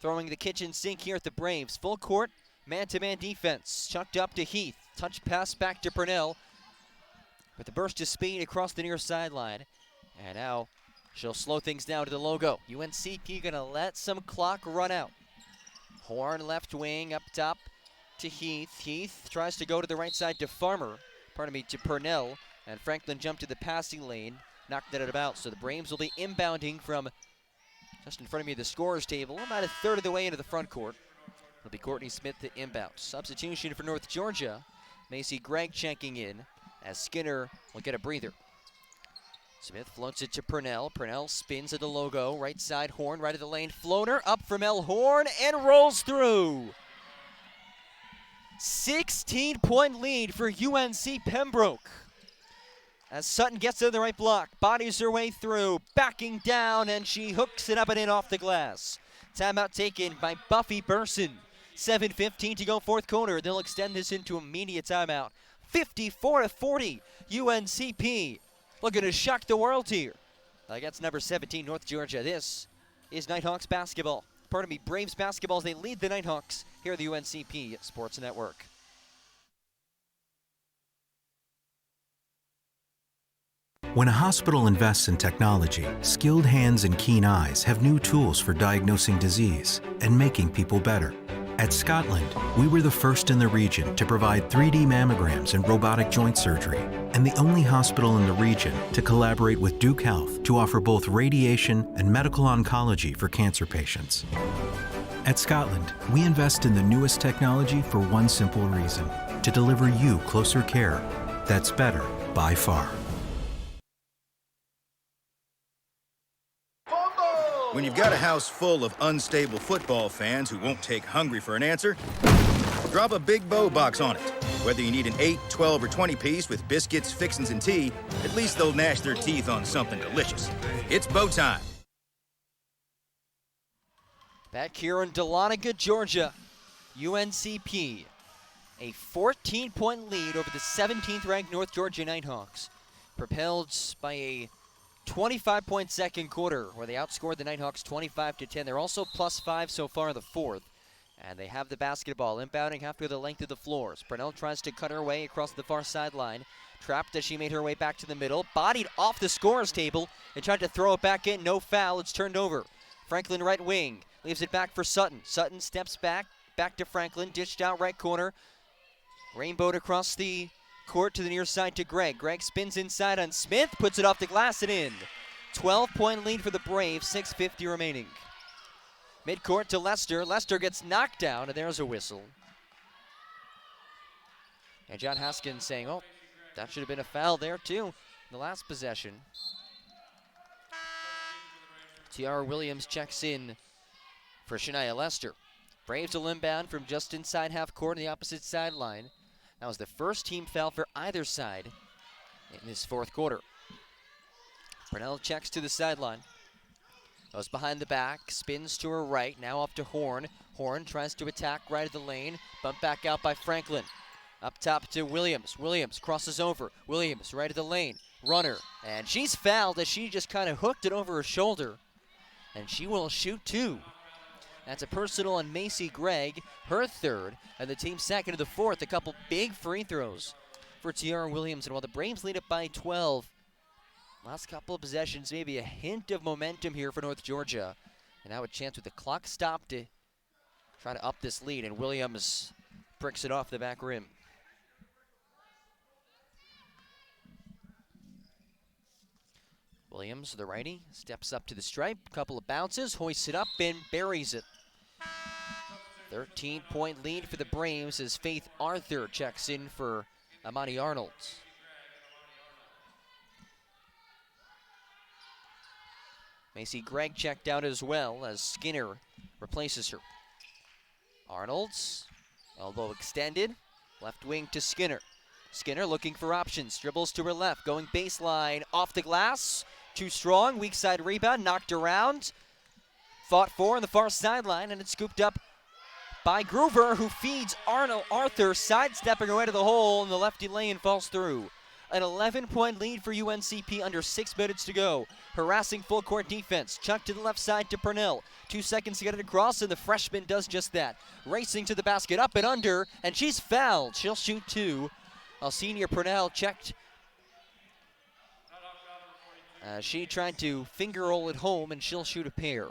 throwing the kitchen sink here at the Braves. Full court, man-to-man defense. Chucked up to Heath. Touch pass back to Purnell. With a burst of speed across the near sideline. And now she'll slow things down to the logo. UNCP gonna let some clock run out. Horn left wing up top to Heath. Heath tries to go to the right side to Farmer. To Purnell. And Franklin jumped to the passing lane. Knocked it out of bounds. So the Braves will be inbounding from just in front of me the scorer's table. About a third of the way into the front court. It'll be Courtney Smith to inbound. Substitution for North Georgia. Macy Gregg checking in as Skinner will get a breather. Smith floats it to Purnell. Purnell spins at the logo. Right side, Horn, right of the lane. Floater up from Horn and rolls through. 16-point lead for UNC Pembroke. As Sutton gets to the right block, bodies her way through, backing down, and she hooks it up and in off the glass. Timeout taken by Buffy Burson. 7:15 to go fourth quarter. They'll extend this into immediate timeout. 54-40, UNCP looking to shock the world here. That's number 17, North Georgia. This is Nighthawks basketball. Braves basketball as they lead the Nighthawks here at the UNCP Sports Network. When a hospital invests in technology, skilled hands and keen eyes have new tools for diagnosing disease and making people better. At Scotland, we were the first in the region to provide 3D mammograms and robotic joint surgery, and the only hospital in the region to collaborate with Duke Health to offer both radiation and medical oncology for cancer patients. At Scotland, we invest in the newest technology for one simple reason: to deliver you closer care that's better by far. When you've got a house full of unstable football fans who won't take hungry for an answer, drop a Big Bow box on it. Whether you need an 8, 12, or 20 piece with biscuits, fixins, and tea, at least they'll gnash their teeth on something delicious. It's bow time. Back here in Dahlonega, Georgia, UNCP, a 14-point lead over the 17th-ranked North Georgia Nighthawks, propelled by a 25-point second quarter where they outscored the Nighthawks 25-10. They're also +5 so far in the fourth, and they have the basketball inbounding halfway the length of the floors. Purnell tries to cut her way across the far sideline, trapped as she made her way back to the middle, bodied off the scorer's table and tried to throw it back in. No foul. It's turned over. Franklin right wing leaves it back for Sutton. Sutton steps back to Franklin, dished out right corner. Rainbowed across the court to the near side to Gregg. Gregg spins inside on Smith, puts it off the glass and in. 12-point lead for the Braves, 6:50 remaining. Midcourt to Lester. Lester gets knocked down, and there's a whistle. And John Haskins saying, oh, that should have been a foul there too in the last possession. Tiara Williams checks in for Shania Lester. Braves will inbound from just inside half court on the opposite sideline. That was the first team foul for either side in this fourth quarter. Purnell checks to the sideline. Goes behind the back, spins to her right, now off to Horn. Horn tries to attack right of the lane, bumped back out by Franklin. Up top to Williams. Williams crosses over. Williams right of the lane, runner. And she's fouled as she just kind of hooked it over her shoulder. And she will shoot two. That's a personal on Macy Gregg, her third, and the team's second of the fourth. A couple big free throws for Tiara Williams. And while the Braves lead it by 12, last couple of possessions, maybe a hint of momentum here for North Georgia. And now a chance with the clock stopped to try to up this lead, and Williams bricks it off the back rim. Williams, the righty, steps up to the stripe, couple of bounces, hoists it up and buries it. 13-point lead for the Braves as Faith Arthur checks in for Amani Arnold. Macy Gregg checked out as well as Skinner replaces her. Arnold's elbow extended, left wing to Skinner. Skinner looking for options, dribbles to her left, going baseline, off the glass, too strong, weak side rebound, knocked around, fought for on the far sideline, and it's scooped up by Groover, who feeds Arthur, sidestepping away to the hole, and the lefty lane falls through. An 11-point lead for UNCP under 6 minutes to go. Harassing full court defense. Chuck to the left side to Purnell. 2 seconds to get it across, and the freshman does just that. Racing to the basket, up and under, and she's fouled. She'll shoot two. Senior Purnell checked. She tried to finger roll it home, and she'll shoot a pair.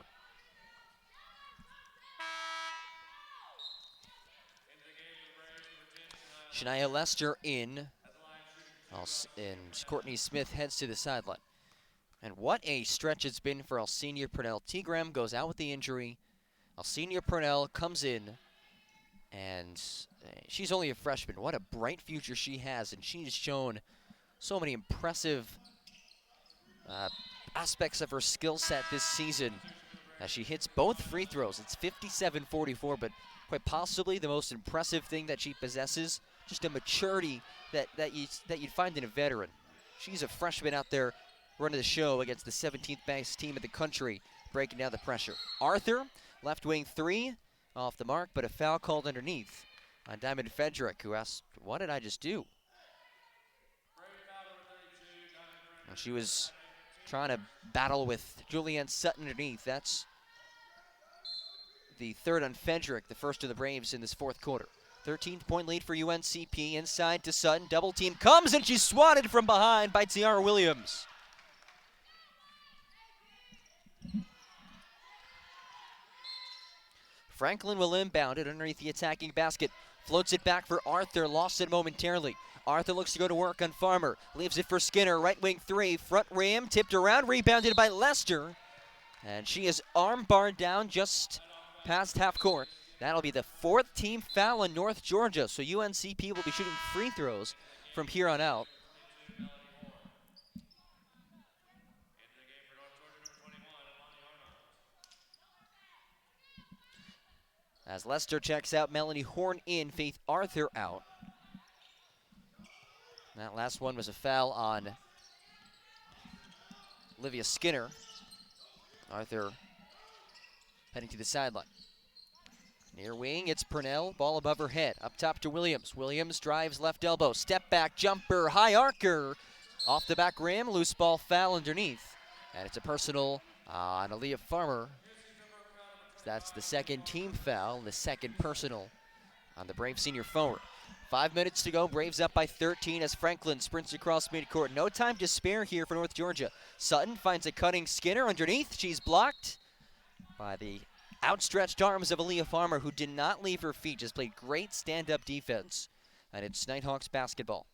Shania Lester in. And Courtney Smith heads to the sideline. And what a stretch it's been for Senior Purnell. T-Graham goes out with the injury. Senior Purnell comes in, and she's only a freshman. What a bright future she has, and she's shown so many impressive aspects of her skill set this season as she hits both free throws. It's 57-44, but quite possibly the most impressive thing that she possesses, just a maturity that you'd find in a veteran. She's a freshman out there running the show against the 17th best team in the country, breaking down the pressure. Arthur, left wing three, off the mark, but a foul called underneath on Diamond Frederick, who asked, what did I just do? And she was trying to battle with Julianne Sutton underneath. That's the third on Frederick, the first of the Braves in this fourth quarter. 13-point lead for UNCP, inside to Sutton. Double team comes, and she's swatted from behind by Tiara Williams. Franklin will inbound it underneath the attacking basket. Floats it back for Arthur, lost it momentarily. Arthur looks to go to work on Farmer. Leaves it for Skinner, right wing three. Front rim, tipped around, rebounded by Lester. And she is arm barred down just past half court. That'll be the fourth team foul in North Georgia, so UNCP will be shooting free throws from here on out. As Lester checks out, Melanie Horn in, Faith Arthur out. That last one was a foul on Olivia Skinner. Arthur heading to the sideline. Near wing, it's Purnell, ball above her head. Up top to Williams. Williams drives left elbow, step back, jumper, high arcer. Off the back rim, loose ball foul underneath. And it's a personal on Aaliyah Farmer. That's the second team foul, and the second personal on the Brave senior forward. 5 minutes to go, Braves up by 13 as Franklin sprints across midcourt. No time to spare here for North Georgia. Sutton finds a cutting Skinner underneath. She's blocked by the outstretched arms of Aaliyah Farmer, who did not leave her feet, just played great stand-up defense. And it's Nighthawks basketball.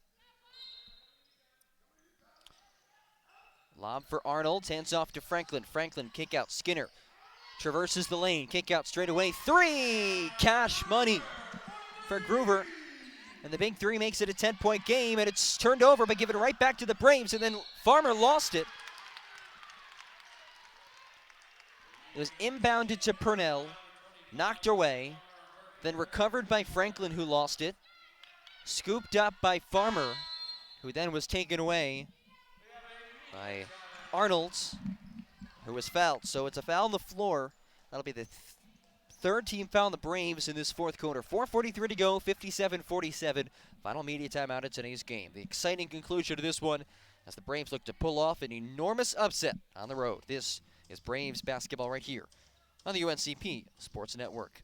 Lob for Arnold, hands off to Franklin. Franklin, kick out, Skinner traverses the lane, kick out straight away. Three! Cash money for Groover. And the big three makes it a 10-point game, and it's turned over but given right back to the Braves, and then Farmer lost it. It was inbounded to Purnell, knocked away, then recovered by Franklin, who lost it. Scooped up by Farmer, who then was taken away by Arnold, who was fouled. So it's a foul on the floor. That'll be the third team foul on the Braves in this fourth quarter. 4:43 to go, 57-47. Final media timeout of today's game. The exciting conclusion to this one as the Braves look to pull off an enormous upset on the road. This is Braves basketball right here on the UNCP Sports Network.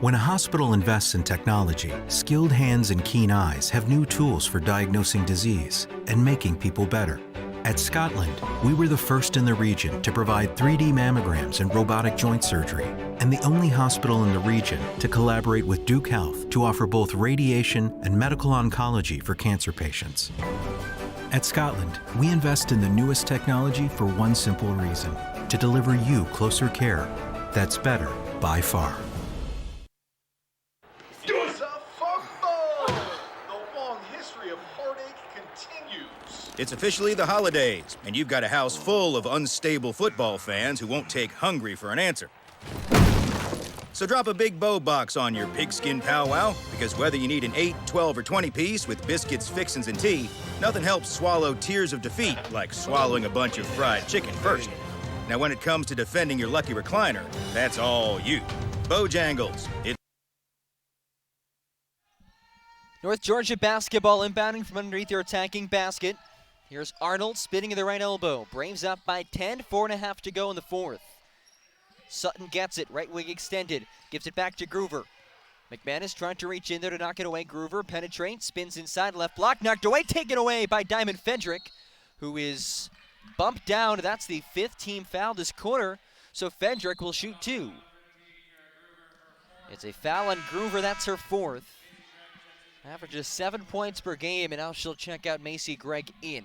When a hospital invests in technology, skilled hands and keen eyes have new tools for diagnosing disease and making people better. At Scotland, we were the first in the region to provide 3D mammograms and robotic joint surgery, and the only hospital in the region to collaborate with Duke Health to offer both radiation and medical oncology for cancer patients. At Scotland, we invest in the newest technology for one simple reason: to deliver you closer care that's better by far. It's officially the holidays, and you've got a house full of unstable football fans who won't take hungry for an answer. So drop a big bow box on your pigskin powwow, because whether you need an 8, 12, or 20 piece with biscuits, fixins, and tea, nothing helps swallow tears of defeat like swallowing a bunch of fried chicken first. Now, when it comes to defending your lucky recliner, that's all you. Bojangles. North Georgia basketball inbounding from underneath their attacking basket. Here's Arnold spinning in the right elbow. Braves up by 10, 4.5 to go in the fourth. Sutton gets it, right wing extended, gives it back to Groover. McManus trying to reach in there to knock it away. Groover penetrates, spins inside, left block, knocked away, taken away by Diamond Fendrick, who is bumped down. That's the fifth team foul this quarter, so Fendrick will shoot two. It's a foul on Groover, that's her fourth. Averages 7 points per game, and now she'll check out Macy Gregg in.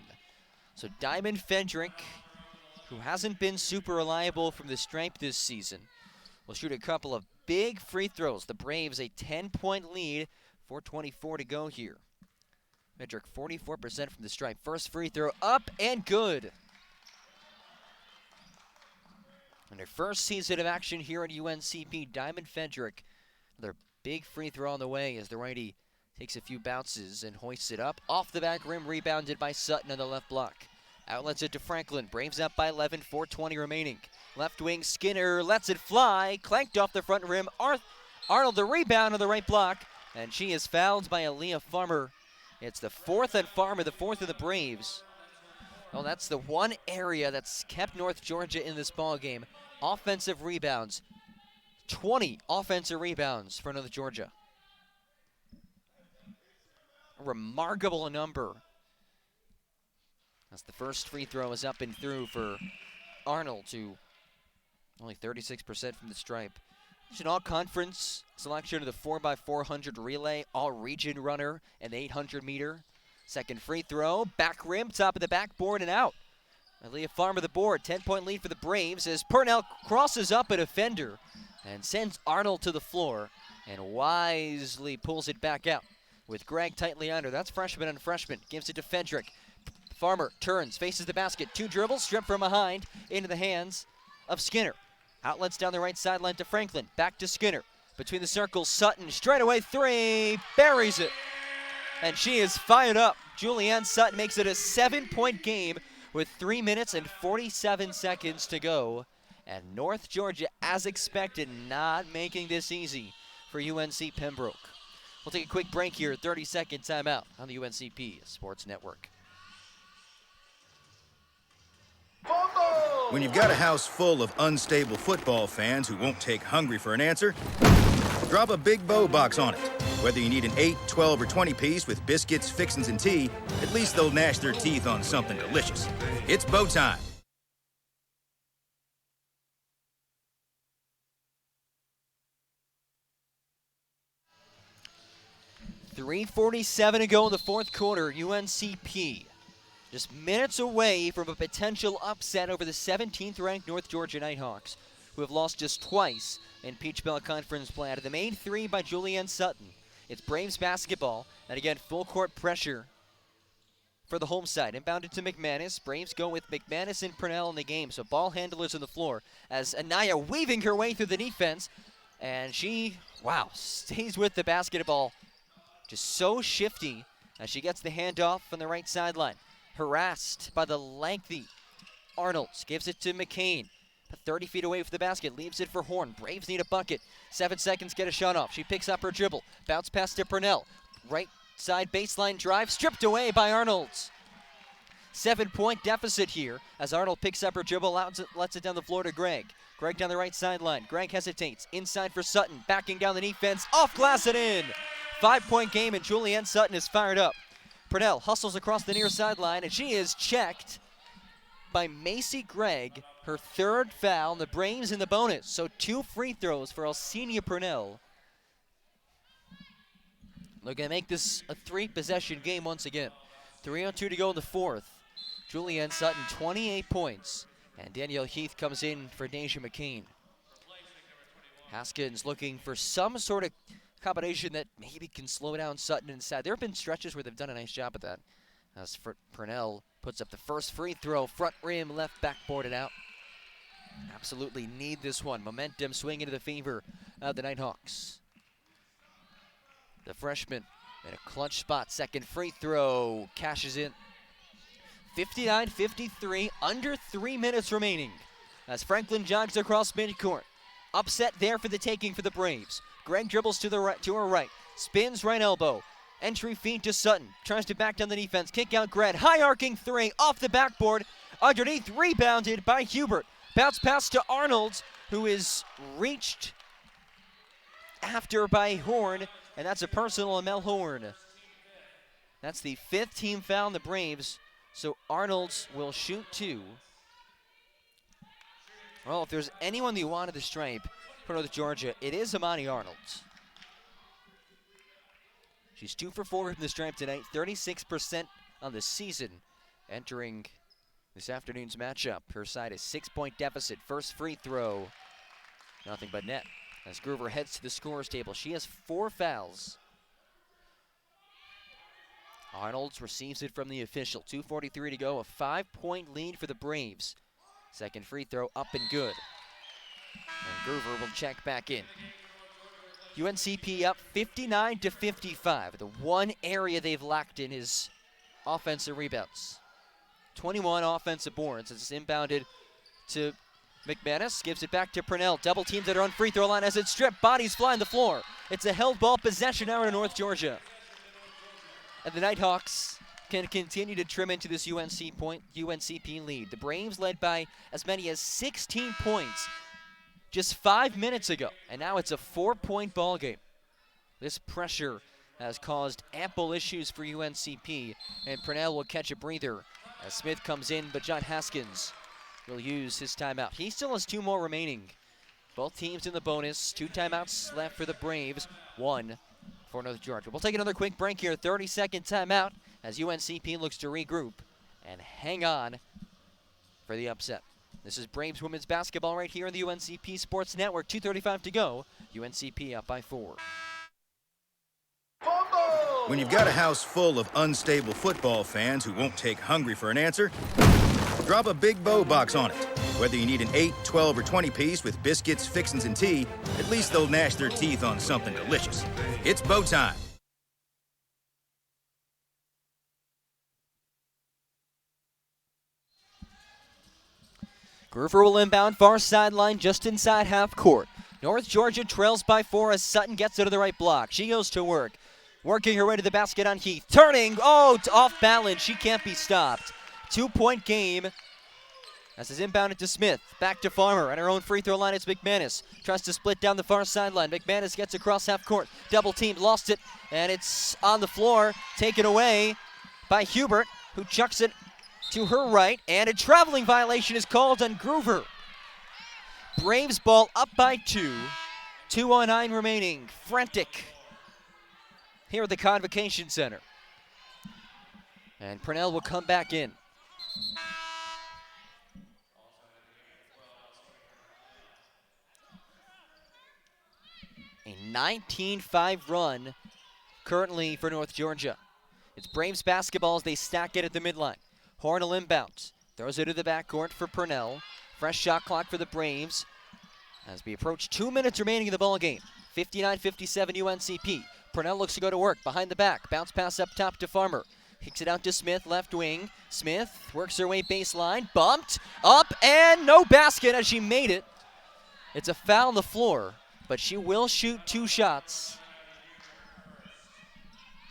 So Diamond Fendrick, who hasn't been super reliable from the stripe this season, will shoot a couple of big free throws. The Braves a 10-point lead, 4:24 to go here. Fendrick 44% from the stripe. First free throw up and good. In her first season of action here at UNCP, Diamond Fendrick, another big free throw on the way as the righty takes a few bounces and hoists it up. Off the back rim, rebounded by Sutton on the left block. Outlets it to Franklin. Braves up by 11, 4:20 remaining. Left wing, Skinner lets it fly. Clanked off the front rim. Arnold the rebound on the right block. And she is fouled by Aaliyah Farmer. It's the fourth on Farmer, the fourth of the Braves. Well, that's the one area that's kept North Georgia in this ball game. Offensive rebounds. 20 offensive rebounds for North Georgia. A remarkable number. As the first free throw is up and through for Arnold, to only 36% from the stripe. She's an all-conference selection of the 4x400 relay, all-region runner, and the 800-meter. Second free throw, back rim, top of the backboard, and out. Aaliyah Farmer the board, 10-point lead for the Braves as Purnell crosses up a defender and sends Arnold to the floor and wisely pulls it back out. With Gregg tightly under. That's freshman on freshman. Gives it to Fendrick. Farmer turns, faces the basket. Two dribbles, stripped from behind, into the hands of Skinner. Outlets down the right sideline to Franklin. Back to Skinner. Between the circles, Sutton, straight away three, buries it. And she is fired up. Julianne Sutton makes it a 7-point game with 3 minutes and 47 seconds to go. And North Georgia, as expected, not making this easy for UNC Pembroke. We'll take a quick break here, 30-second timeout on the UNCP Sports Network. When you've got a house full of unstable football fans who won't take hungry for an answer, drop a Big Bow box on it. Whether you need an 8, 12, or 20 piece with biscuits, fixins, and tea, at least they'll gnash their teeth on something delicious. It's bow time. .347 to go in the fourth quarter. UNCP just minutes away from a potential upset over the 17th-ranked North Georgia Nighthawks, who have lost just twice in Peach Belt Conference play. Out of the main three by Julianne Sutton. It's Braves basketball, and again, full court pressure for the home side. Inbounded to McManus. Braves go with McManus and Purnell in the game, so ball handlers on the floor as Anaya weaving her way through the defense, and she, wow, stays with the basketball. Just so shifty as she gets the handoff on the right sideline. Harassed by the lengthy Arnolds. Gives it to McCain. 30 feet away from the basket. Leaves it for Horn. Braves need a bucket. 7 seconds, get a shot off. She picks up her dribble. Bounce pass to Purnell. Right side baseline drive. Stripped away by Arnolds. 7-point deficit here as Arnold picks up her dribble. Lets it down the floor to Gregg. Gregg down the right sideline. Gregg hesitates. Inside for Sutton. Backing down the defense. Off glass and in. 5-point game, and Julianne Sutton is fired up. Purnell hustles across the near sideline, and she is checked by Macy Gregg. Her third foul, and the Braves in the bonus. So 2 free throws for Alcina Purnell. Looking to make this a 3-possession game once again. 3:02 to go in the fourth. Julianne Sutton, 28 points. And Danielle Heath comes in for Deja McCain. Haskins looking for some sort of combination that maybe can slow down Sutton inside. There have been stretches where they've done a nice job at that. As Purnell puts up the first free throw, front rim, left backboarded out. Absolutely need this one. Momentum swing into the favor of the Nighthawks. The freshman in a clutch spot, second free throw, cashes in. 59-53, under 3 minutes remaining. As Franklin jogs across midcourt. Upset there for the taking for the Braves. Gregg dribbles to her right, spins right elbow. Entry feed to Sutton, tries to back down the defense, kick out Gregg, high arcing three, off the backboard, underneath, rebounded by Hubert. Bounce pass to Arnold, who is reached after by Horn, and that's a personal on Mel Horn. That's the 5th team foul on the Braves, so Arnold will shoot 2. Well, if there's anyone that you wanted to stripe for North Georgia, it is Amani Arnold. She's 2 for 4 from the stripe tonight, 36% on the season. Entering this afternoon's matchup, her side is 6-point deficit. First free throw, nothing but net. As Groover heads to the scorer's table, she has 4 fouls. Arnold receives it from the official. 2:43 to go, a 5-point lead for the Braves. Second free throw up and good. And Groover will check back in. UNCP up 59-55. The one area they've lacked in is offensive rebounds. 21 offensive boards. It's inbounded to McManus. Gives it back to Purnell. Double teams at her own free throw line as it's stripped. Bodies fly on the floor. It's a held ball possession now to North Georgia. And the Nighthawks can continue to trim into this UNCP lead. The Braves led by as many as 16 points just 5 minutes ago, and now it's a 4-point ball game. This pressure has caused ample issues for UNCP, and Purnell will catch a breather as Smith comes in, but John Haskins will use his timeout. He still has 2 more remaining. Both teams in the bonus. 2 timeouts left for the Braves, 1 for North Georgia. We'll take another quick break here, 30-second timeout as UNCP looks to regroup and hang on for the upset. This is Braves women's basketball right here on the UNCP Sports Network. 2:35 to go. UNCP up by 4. When you've got a house full of unstable football fans who won't take hungry for an answer, drop a Big Bow box on it. Whether you need an 8, 12, or 20 piece with biscuits, fixins, and tea, at least they'll gnash their teeth on something delicious. It's bow time. Groover will inbound far sideline just inside half court. North Georgia trails by 4 as Sutton gets it to the right block. She goes to work. Working her way to the basket on Heath. Turning, off balance. She can't be stopped. 2-point game. As is inbounded to Smith. Back to Farmer. And her own free throw line is McManus. Tries to split down the far sideline. McManus gets across half court. Double team, lost it. And it's on the floor. Taken away by Hubert, who chucks it to her right. And a traveling violation is called on Groover. Braves ball up by 2. 2:09 remaining. Frantic here at the Convocation Center. And Purnell will come back in. A 19-5 run currently for North Georgia. It's Braves basketball as they stack it at the midline. Horn will inbound. Throws it to the backcourt for Purnell. Fresh shot clock for the Braves as we approach 2 minutes remaining in the ball game. 59-57 UNCP. Purnell looks to go to work behind the back. Bounce pass up top to Farmer. Kicks it out to Smith, left wing. Smith works her way baseline. Bumped up and no basket as she made it. It's a foul on the floor, but she will shoot 2 shots.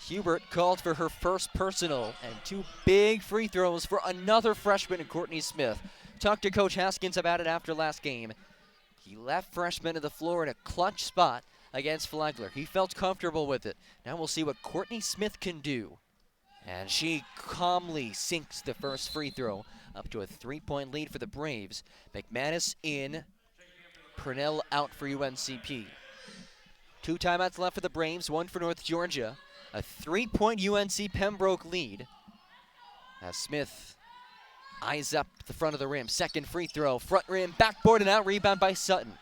Hubert called for her first personal and 2 big free throws for another freshman in Courtney Smith. Talked to Coach Haskins about it after last game. He left freshman to the floor in a clutch spot against Flagler. He felt comfortable with it. Now we'll see what Courtney Smith can do. And she calmly sinks the first free throw up to a 3-point lead for the Braves. McManus in, Purnell out for UNCP. 2 timeouts left for the Braves, 1 for North Georgia. A 3-point UNC Pembroke lead as Smith eyes up the front of the rim. Second free throw, front rim, backboard and out, rebound by Sutton.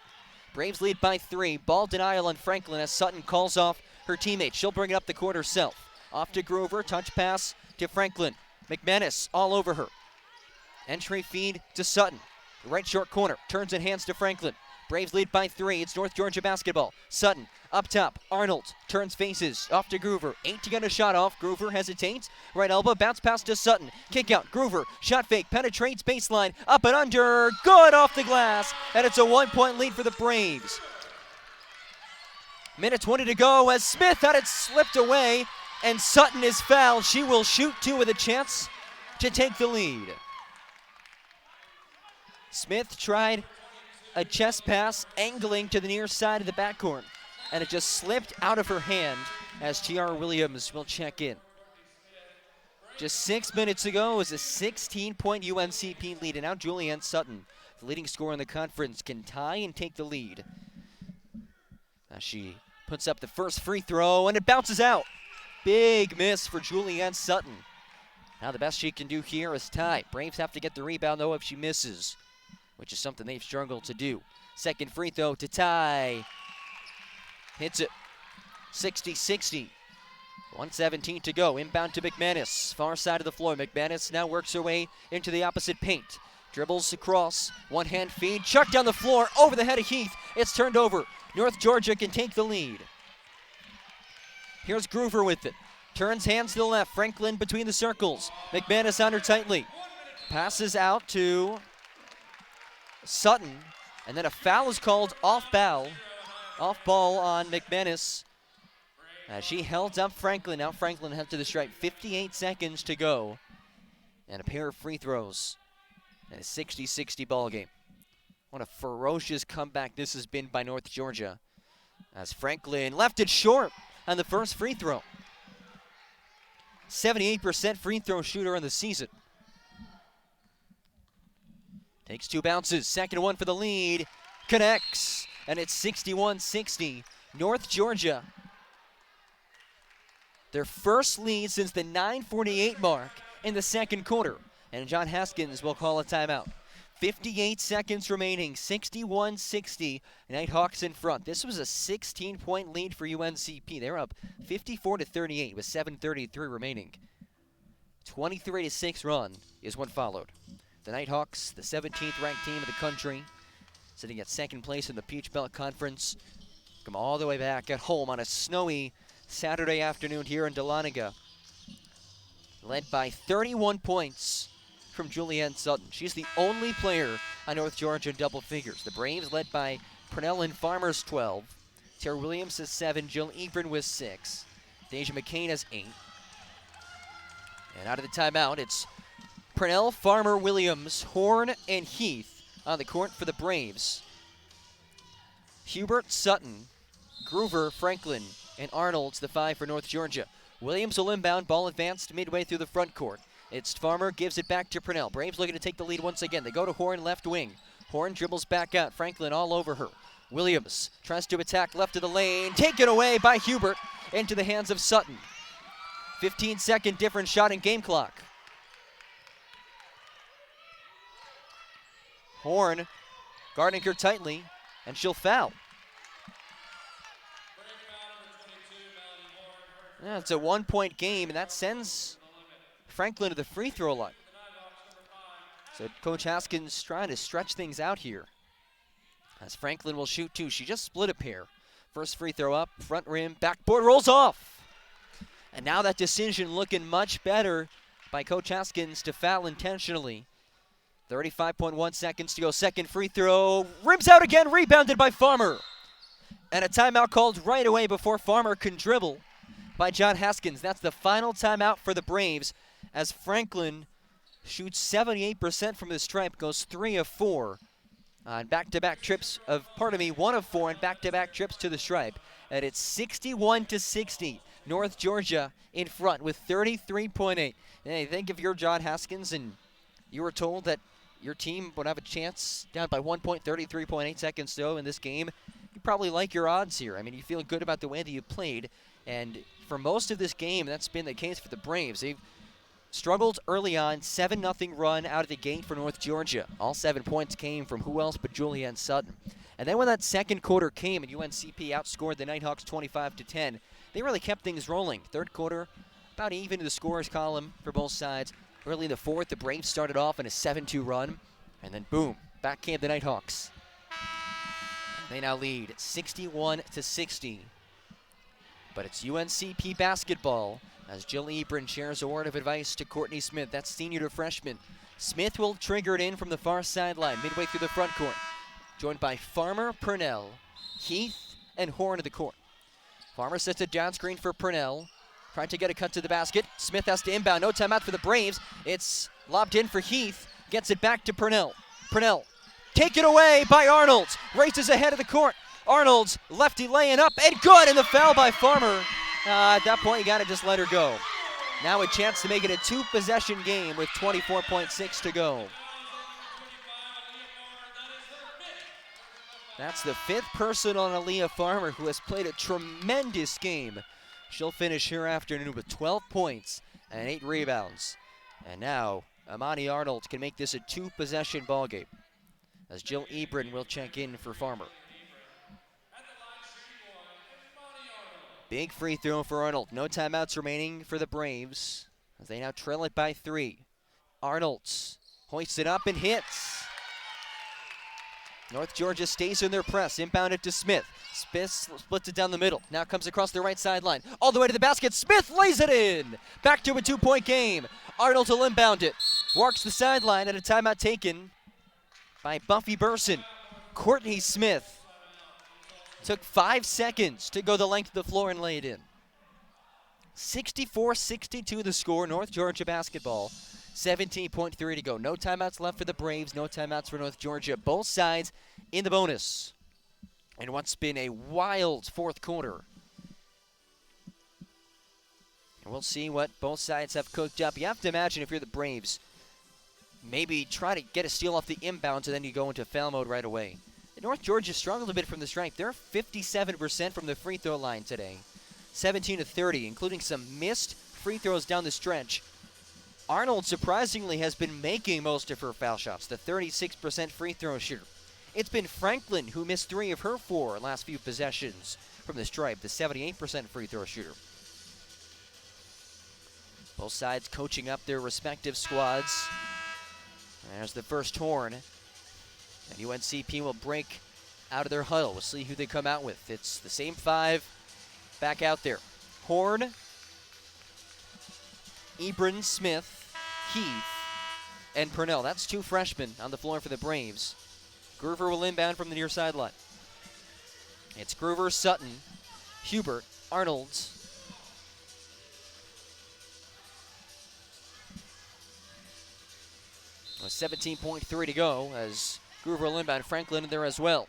Braves lead by 3. Ball denial on Franklin as Sutton calls off her teammate. She'll bring it up the court herself. Off to Groover, touch pass to Franklin. McManus all over her. Entry feed to Sutton. Right short corner, turns and hands to Franklin. Braves lead by 3. It's North Georgia basketball. Sutton up top. Arnold turns faces. Off to Groover. 8 to get a shot off. Groover hesitates. Right elbow. Bounce pass to Sutton. Kick out. Groover. Shot fake. Penetrates baseline. Up and under. Good off the glass. And it's a 1-point lead for the Braves. Minute 20 to go as Smith had it slipped away. And Sutton is fouled. She will shoot 2 with a chance to take the lead. Smith tried a chest pass angling to the near side of the backcourt, and it just slipped out of her hand as T.R. Williams will check in. Just 6 minutes ago, it was a 16-point UNCP lead, and now Julianne Sutton, the leading scorer in the conference, can tie and take the lead. As she puts up the first free throw, and it bounces out. Big miss for Julianne Sutton. Now the best she can do here is tie. Braves have to get the rebound, though, if she misses, which is something they've struggled to do. Second free throw to tie. Hits it. 60-60. 1:17 to go. Inbound to McManus. Far side of the floor. McManus now works her way into the opposite paint. Dribbles across. One-hand feed. Chucked down the floor over the head of Heath. It's turned over. North Georgia can take the lead. Here's Groover with it. Turns hands to the left. Franklin between the circles. McManus on her tightly. Passes out to Sutton, and then a foul is called off ball on McManus as she held up Franklin. Now Franklin heads to the stripe. 58 seconds to go, and a pair of free throws, and a 60-60 ball game. What a ferocious comeback this has been by North Georgia, as Franklin left it short on the first free throw. 78% free throw shooter in the season. Takes 2 bounces, second one for the lead, connects, and it's 61-60. North Georgia, their first lead since the 9:48 mark in the second quarter, and John Haskins will call a timeout. 58 seconds remaining, 61-60, Nighthawks in front. This was a 16-point lead for UNCP. They're up 54-38 with 7:33 remaining. 23-6 run is what followed. The Nighthawks, the 17th ranked team of the country, sitting at second place in the Peach Belt Conference, come all the way back at home on a snowy Saturday afternoon here in Dahlonega. Led by 31 points from Julianne Sutton. She's the only player on North Georgia in double figures. The Braves led by Purnell and Farmers 12. Tara Williams has 7. Jill Ebron with 6. Deja McCain has 8. And out of the timeout, it's Purnell, Farmer, Williams, Horn, and Heath on the court for the Braves. Hubert, Sutton, Groover, Franklin, and Arnold's the 5 for North Georgia. Williams will inbound, ball advanced midway through the front court. It's Farmer, gives it back to Purnell. Braves looking to take the lead once again. They go to Horn, left wing. Horn dribbles back out, Franklin all over her. Williams tries to attack left of the lane, taken away by Hubert into the hands of Sutton. 15-second difference shot in game clock. Horn guarding her tightly, and she'll foul. Yeah, it's a 1-point game, and that sends Franklin to the free throw line. So Coach Haskins trying to stretch things out here. As Franklin will shoot 2. She just split a pair. First free throw up, front rim, backboard rolls off. And now that decision looking much better by Coach Haskins to foul intentionally. 35.1 seconds to go. Second free throw. Rims out again, rebounded by Farmer. And a timeout called right away before Farmer can dribble by John Haskins. That's the final timeout for the Braves as Franklin shoots 78% from the stripe, goes 3 of 4 on back-to-back trips of, 1 of 4 on back-to-back trips to the stripe. And it's 61-60. North Georgia in front with 33.8. Hey, think if you're John Haskins and you were told that your team would have a chance down by 1 point, 33.8 seconds to go in this game, you probably like your odds here. I mean, you feel good about the way that you played. And for most of this game, that's been the case for the Braves. They've struggled early on, 7-0 run out of the gate for North Georgia. All 7 points came from who else but Julianne Sutton. And then when that second quarter came and UNCP outscored the Nighthawks 25-10, they really kept things rolling. Third quarter, about even to the scorers column for both sides. Early in the fourth, the Braves started off in a 7-2 run, and then boom, back came the Nighthawks. They now lead 61-60. But it's UNCP basketball as Jill Ebron shares a word of advice to Courtney Smith. That's senior to freshman. Smith will trigger it in from the far sideline, midway through the front court. Joined by Farmer, Purnell, Heath, and Horn of the court. Farmer sets a down screen for Purnell. Trying to get a cut to the basket. Smith has to inbound. No timeout for the Braves. It's lobbed in for Heath. Gets it back to Purnell. Purnell taken away by Arnold. Races ahead of the court. Arnold's lefty laying up and good, and the foul by Farmer. At that point, you got to just let her go. Now a chance to make it a 2-possession game with 24.6 to go. That's the 5th person on Aaliyah Farmer, who has played a tremendous game. She'll finish her afternoon with 12 points and 8 rebounds. And now Amani Arnold can make this a 2-possession ball game, as Jill Ebron will check in for Farmer. Big free throw for Arnold. No timeouts remaining for the Braves, as they now trail it by 3. Arnold's hoists it up and hits. North Georgia stays in their press. Inbounded to Smith. Smith splits it down the middle. Now comes across the right sideline. All the way to the basket. Smith lays it in. Back to a 2-point game. Arnold will inbound it. Walks the sideline at a timeout taken by Buffy Burson. Courtney Smith took 5 seconds to go the length of the floor and lay it in. 64-62 the score. North Georgia basketball. 17.3 to go. No timeouts left for the Braves. No timeouts for North Georgia. Both sides in the bonus. And what's been a wild fourth quarter. And we'll see what both sides have cooked up. You have to imagine if you're the Braves, maybe try to get a steal off the inbounds and then you go into foul mode right away. North Georgia struggled a bit from the stripe. They're 57% from the free throw line today. 17-30, including some missed free throws down the stretch. Arnold surprisingly has been making most of her foul shots, the 36% free throw shooter. It's been Franklin who missed 3 of her 4 last few possessions from the stripe, the 78% free throw shooter. Both sides coaching up their respective squads. There's the first horn. And UNCP will break out of their huddle. We'll see who they come out with. It's the same 5 back out there. Horn, Ebron, Smith, Heath, and Purnell. That's 2 freshmen on the floor for the Braves. Groover will inbound from the near sideline. It's Groover, Sutton, Hubert, Arnolds. With 17.3 to go as Groover will inbound. Franklin in there as well.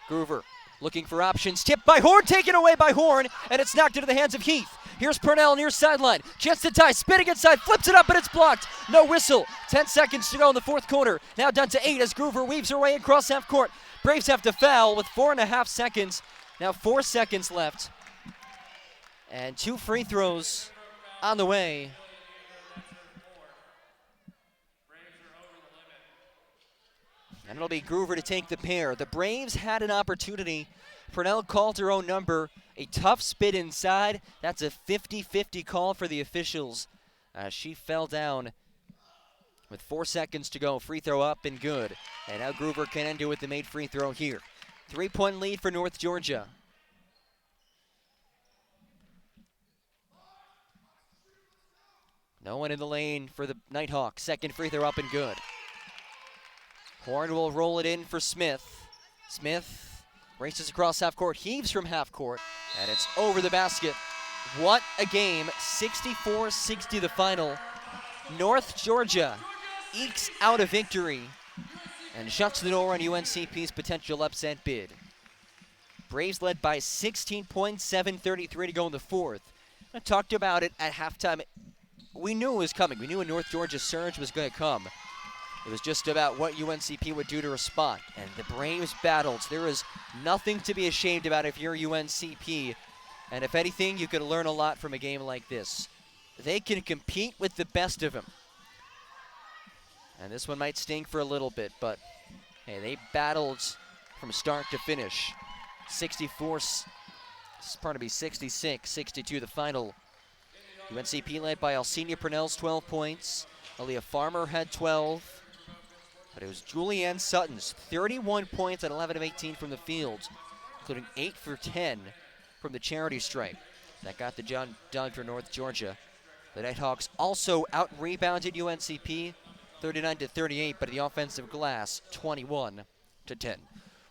Groover looking for options. Tipped by Horn, taken away by Horn, and it's knocked into the hands of Heath. Here's Purnell near sideline. Chance to tie, spinning inside, flips it up, but it's blocked. No whistle. 10 seconds to go in the fourth quarter. Now down to 8 as Groover weaves her way across half court. Braves have to foul with 4.5 seconds. Now 4 seconds left. And 2 free throws on the way. And it'll be Groover to take the pair. The Braves had an opportunity. Purnell called her own number. A tough spit inside. That's a 50-50 call for the officials. She fell down with 4 seconds to go. Free throw up and good. And now Groover can end it with the made free throw here. 3-point lead for North Georgia. No one in the lane for the Nighthawks. Second free throw up and good. Horn will roll it in for Smith. Smith races across half court, heaves from half court, and it's over the basket. What a game. 64-60 the final. North Georgia ekes out a victory and shuts the door on UNCP's potential upset bid. Braves led by 16 points, 7:33 to go in the fourth. I talked about it at halftime. We knew it was coming. We knew a North Georgia surge was going to come. It was just about what UNCP would do to respond. And the Braves battled. There is nothing to be ashamed about if you're UNCP. And if anything, you could learn a lot from a game like this. They can compete with the best of them. And this one might sting for a little bit, but hey, they battled from start to finish. 66-62 the final. UNCP led by Alcina Purnell's 12 points. Aaliyah Farmer had 12. But it was Julianne Sutton's 31 points at 11 of 18 from the field, including 8 for 10 from the charity stripe. That got the job done for North Georgia. The Nighthawks also out-rebounded UNCP 39-38, but the offensive glass 21-10.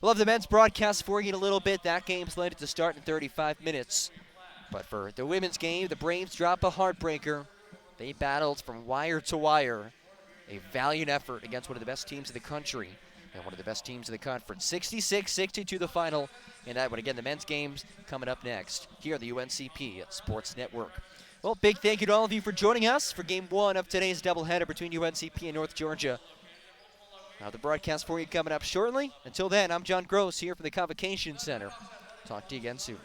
We'll have the men's broadcast for you in a little bit. That game's slated to start in 35 minutes. But for the women's game, the Braves drop a heartbreaker. They battled from wire to wire. A valiant effort against one of the best teams in the country and one of the best teams in the conference. 66-62 the final in that one. Again, the men's games coming up next here on the UNCP Sports Network. Well, big thank you to all of you for joining us for Game 1 of today's doubleheader between UNCP and North Georgia. Now the broadcast for you coming up shortly. Until then, I'm John Gross here from the Convocation Center. Talk to you again soon.